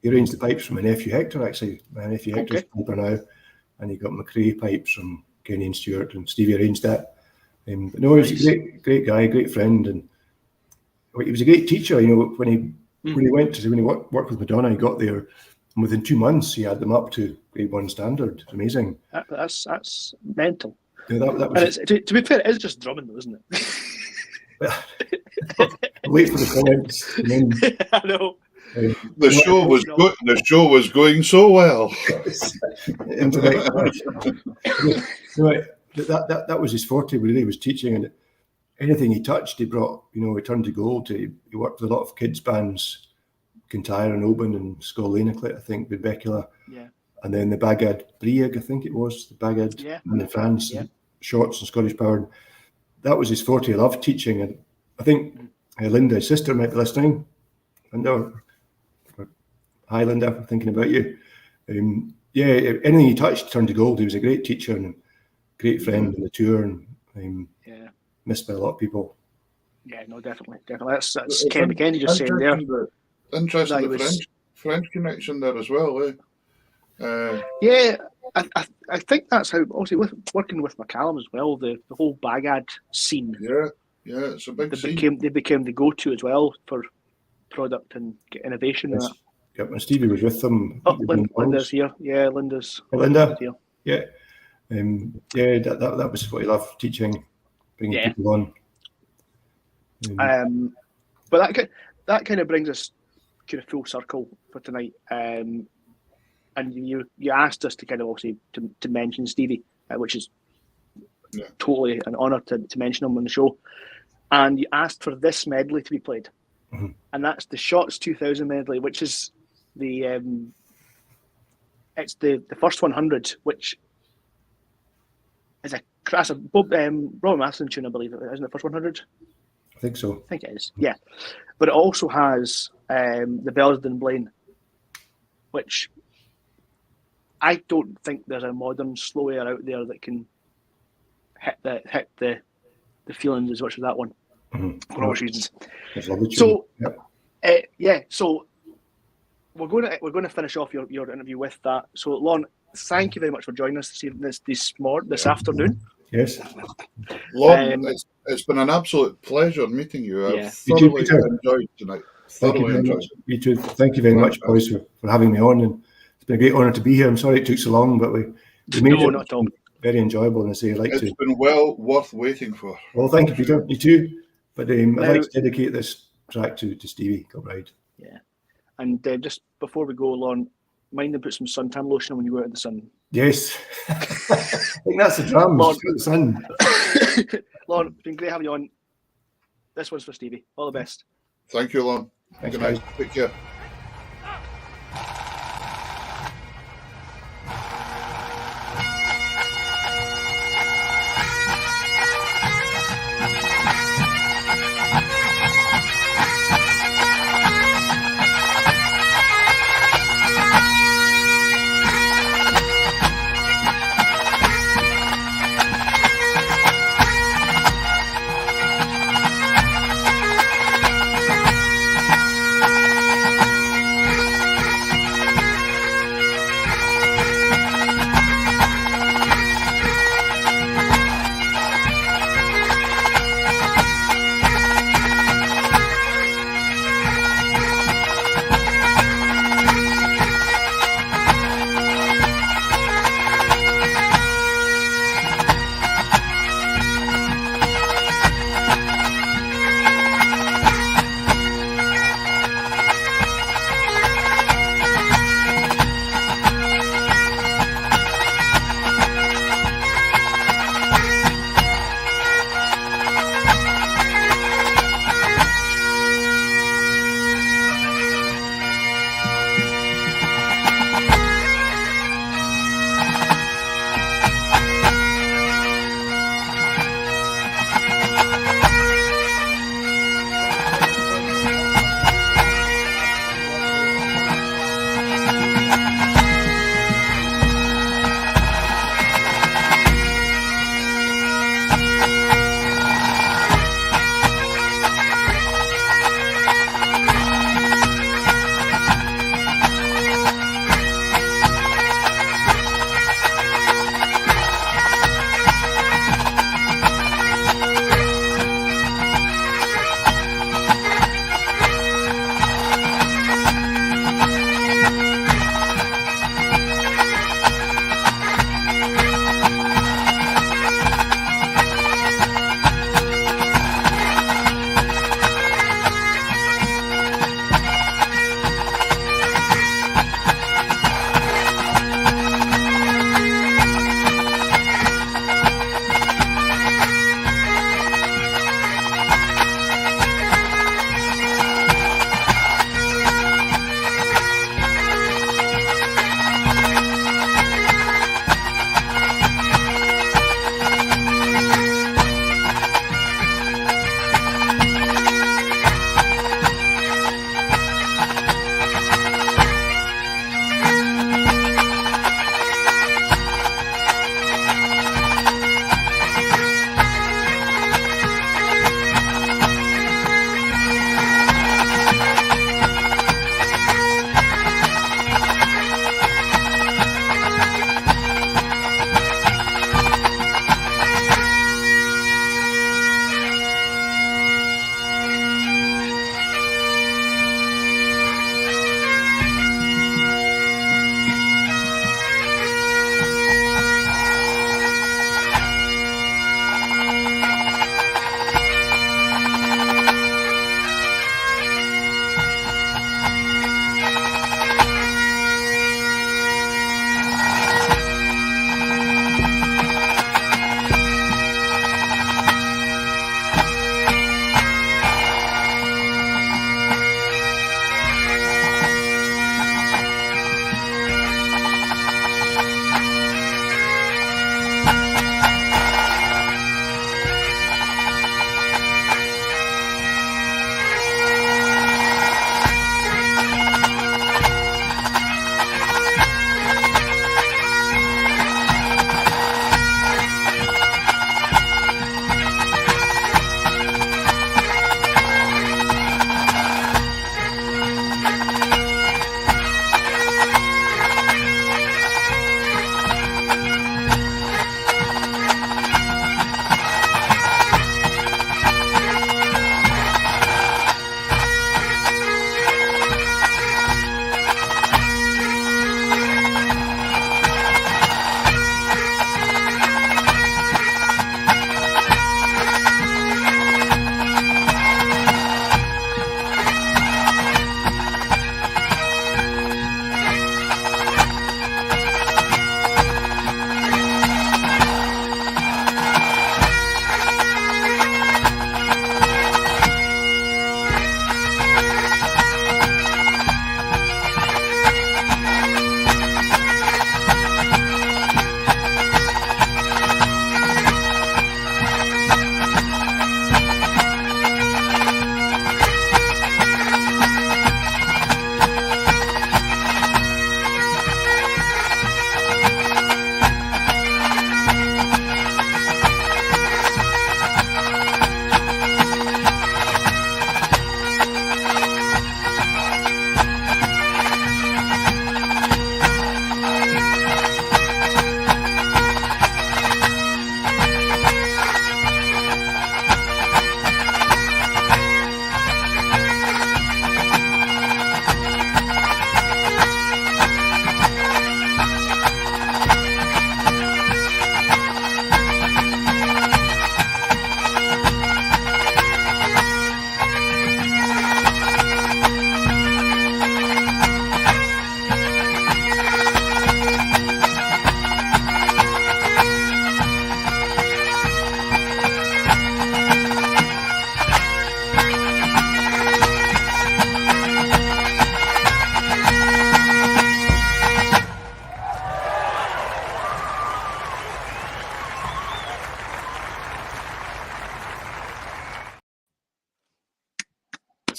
arranged the pipes from my nephew Hector, actually. My nephew Hector's a piper now, and he got McRae pipes from Kenny and Stuart, and Stevie arranged that. But no, he was a great guy, great friend, and he was a great teacher. You know, when he worked with Madonna, he got there, and within 2 months he had them up to grade 1 standard. It's amazing. That's mental. Yeah, that was to be fair, it is just drumming, though, isn't it? Wait for the comments. I know. The show was going so well. That was his forte. Really, was teaching, and anything he touched, he brought. You know, he turned to gold. He worked with a lot of kids bands, Kintyre and Oban and Scollina, I think, with Becula. Yeah. And then the Bagad Brieg, I think it was the Bagad in France, and Shorts and Scottish Power. That was his forte. I loved teaching, and I think Linda, his sister, might be listening. Linda, hi Linda, I'm thinking about you. Anything he touched turned to gold. He was a great teacher and a great friend on the tour, and missed by a lot of people. Yeah, no, definitely. That's Kenny just saying there. Interesting, the French connection there as well. I think that's how. Also, working with McCallum as well, the whole Bagad scene. Yeah, it's a big scene. They became the go-to as well for product and innovation. Yes. Yep, and Stevie was with them. Linda's here. Yeah, Linda's. Linda. Here. Yeah. That was what he loved, teaching, bringing people on. But that kind of brings us kind of full circle for tonight. And you asked us to kind of also to mention Stevie, which is totally an honour to mention him on the show. And you asked for this medley to be played, and that's the Shots 2000 medley, which is it's the first 100, which is a Robert Matheson tune, I believe, isn't it? First 100. I think so. I think it is. Yeah, but it also has the Bellsden Blaine, which I don't think there's a modern slow air out there that can hit the feelings as much as that one, for obvious reasons. So, so we're going to finish off your interview with that. So, Lorne, thank you very much for joining us this afternoon. Yes, Lorne, it's been an absolute pleasure meeting you. I've thoroughly enjoyed tonight. You too. Thank you very much, boys, for having me on. And it's been a great honour to be here. I'm sorry it took so long, but we made it not at all. Very enjoyable. And I say It's been well worth waiting for. Well, thank you, Peter. You too. But I'd like to dedicate this track to Stevie Kilbride. Yeah. And just before we go, Lorne, mind and put some suntan lotion on when you go out in the sun. Yes. I think that's the drums. The sun. Lorne, it's been great having you on. This one's for Stevie. All the best. Thank you, Lorne. Thanks, Good night. Take care.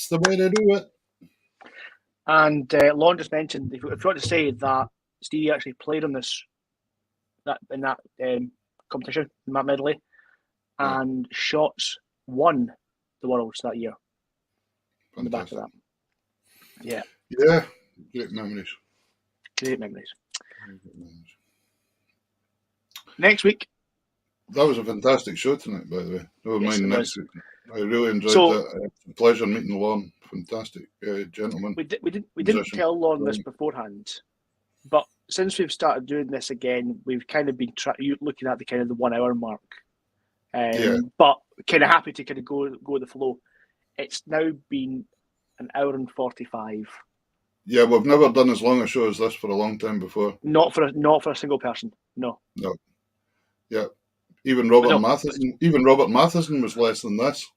That's the way to do it. And Lorne just mentioned, if you want to say that Stevie actually played on in that competition, in that medley, and Shots won the Worlds that year. On the back of that. Yeah. Yeah. Great memories. Great memories. Next week. That was a fantastic show tonight, by the way. Never mind next week. I really enjoyed that. It's a pleasure meeting Lorne. Fantastic gentleman. We didn't tell Lorne this beforehand, but since we've started doing this again, we've kind of been looking at the kind of the 1 hour mark. But kind of happy to kind of go with the flow. It's now been an hour and 45. Yeah, we've never done as long a show as this for a long time before. Not for a single person. No. Yeah. Even Robert Matheson was less than this.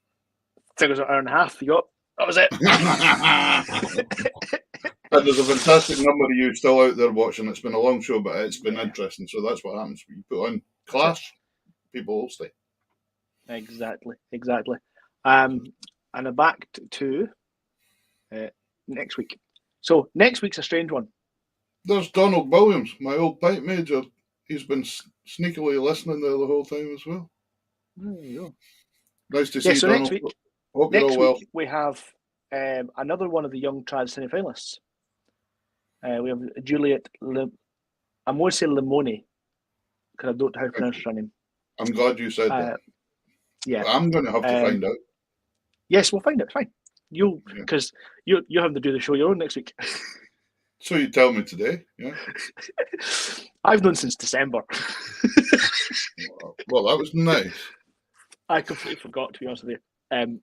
I think it was an hour and a half. That was it. And there's a fantastic number of you still out there watching. It's been a long show, but it's been interesting. So that's what happens. You put on class, people will stay. Exactly. And I'm back to next week. So next week's a strange one. There's Donald Williams, my old pipe major. He's been sneakily listening there the whole time as well. There you go. Nice to see you, Donald. Next week we have another one of the young trad semi-finalists. We have Juliet. I'm going to say Limoni because I don't know how to pronounce her name. I'm glad you said that. Yeah, I'm going to have to find out. Yes, we'll find out. Fine. Because you're having to do the show your own next week. So you tell me today, yeah? I've known since December. Well, that was nice. I completely forgot, to be honest with you.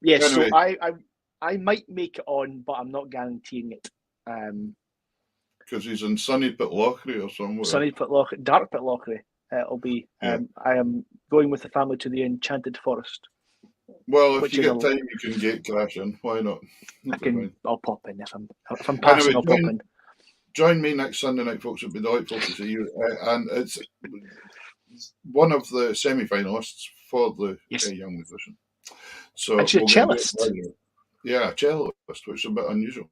Yes, anyway. So I might make it on, but I'm not guaranteeing it. Because he's in sunny Pitlochry or somewhere. Dark Pitlochry. It'll be. I am going with the family to the Enchanted Forest. Well, if you get time, you can gate crash in. Why not? I'll pop in if I'm passing. Anyway, I'll pop in. Join me next Sunday night, folks. It'll be delightful to see you. And it's one of the semi-finalists for the young musician. So and she's a cellist. Yeah, a cellist, which is a bit unusual.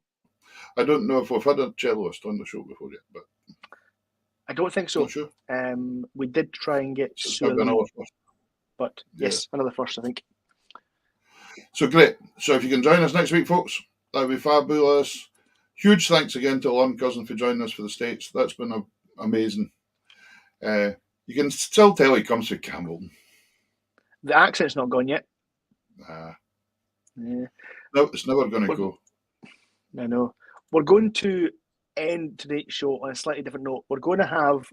I don't know if we've had a cellist on the show before yet, but I don't think so. Not sure. We did try and get but yes, another first, I think. So great. So if you can join us next week, folks, that'd be fabulous. Huge thanks again to Lorne Cousin for joining us for the States. That's been amazing. You can still tell he comes from Campbellton. The accent's not gone yet. Nah. Yeah. No, it's never going to go. I know. We're going to end today's show on a slightly different note. We're going to have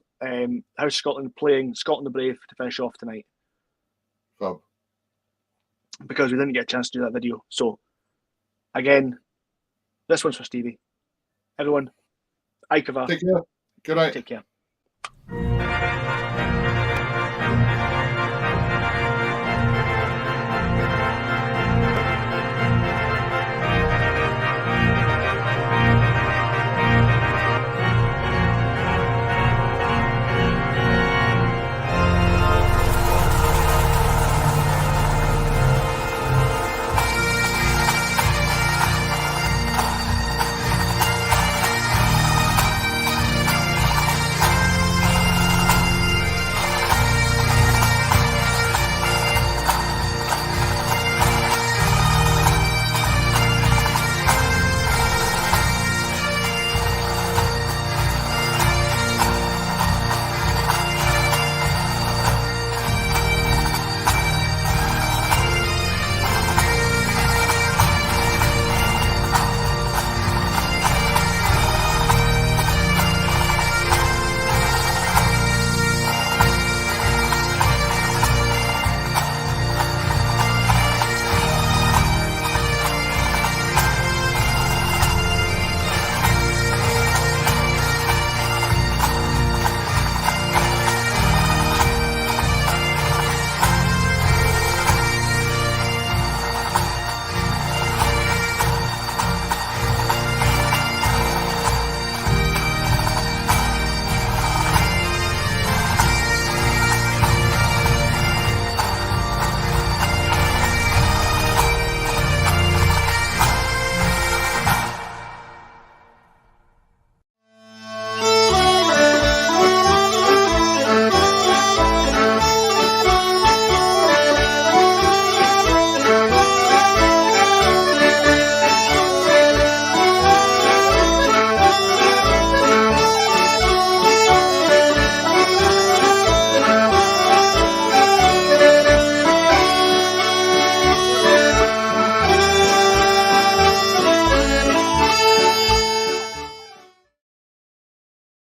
House Scotland playing Scotland the Brave to finish off tonight. Fab. Because we didn't get a chance to do that video. So, again, this one's for Stevie. Everyone, Aikava. Take care. Good night. Take care.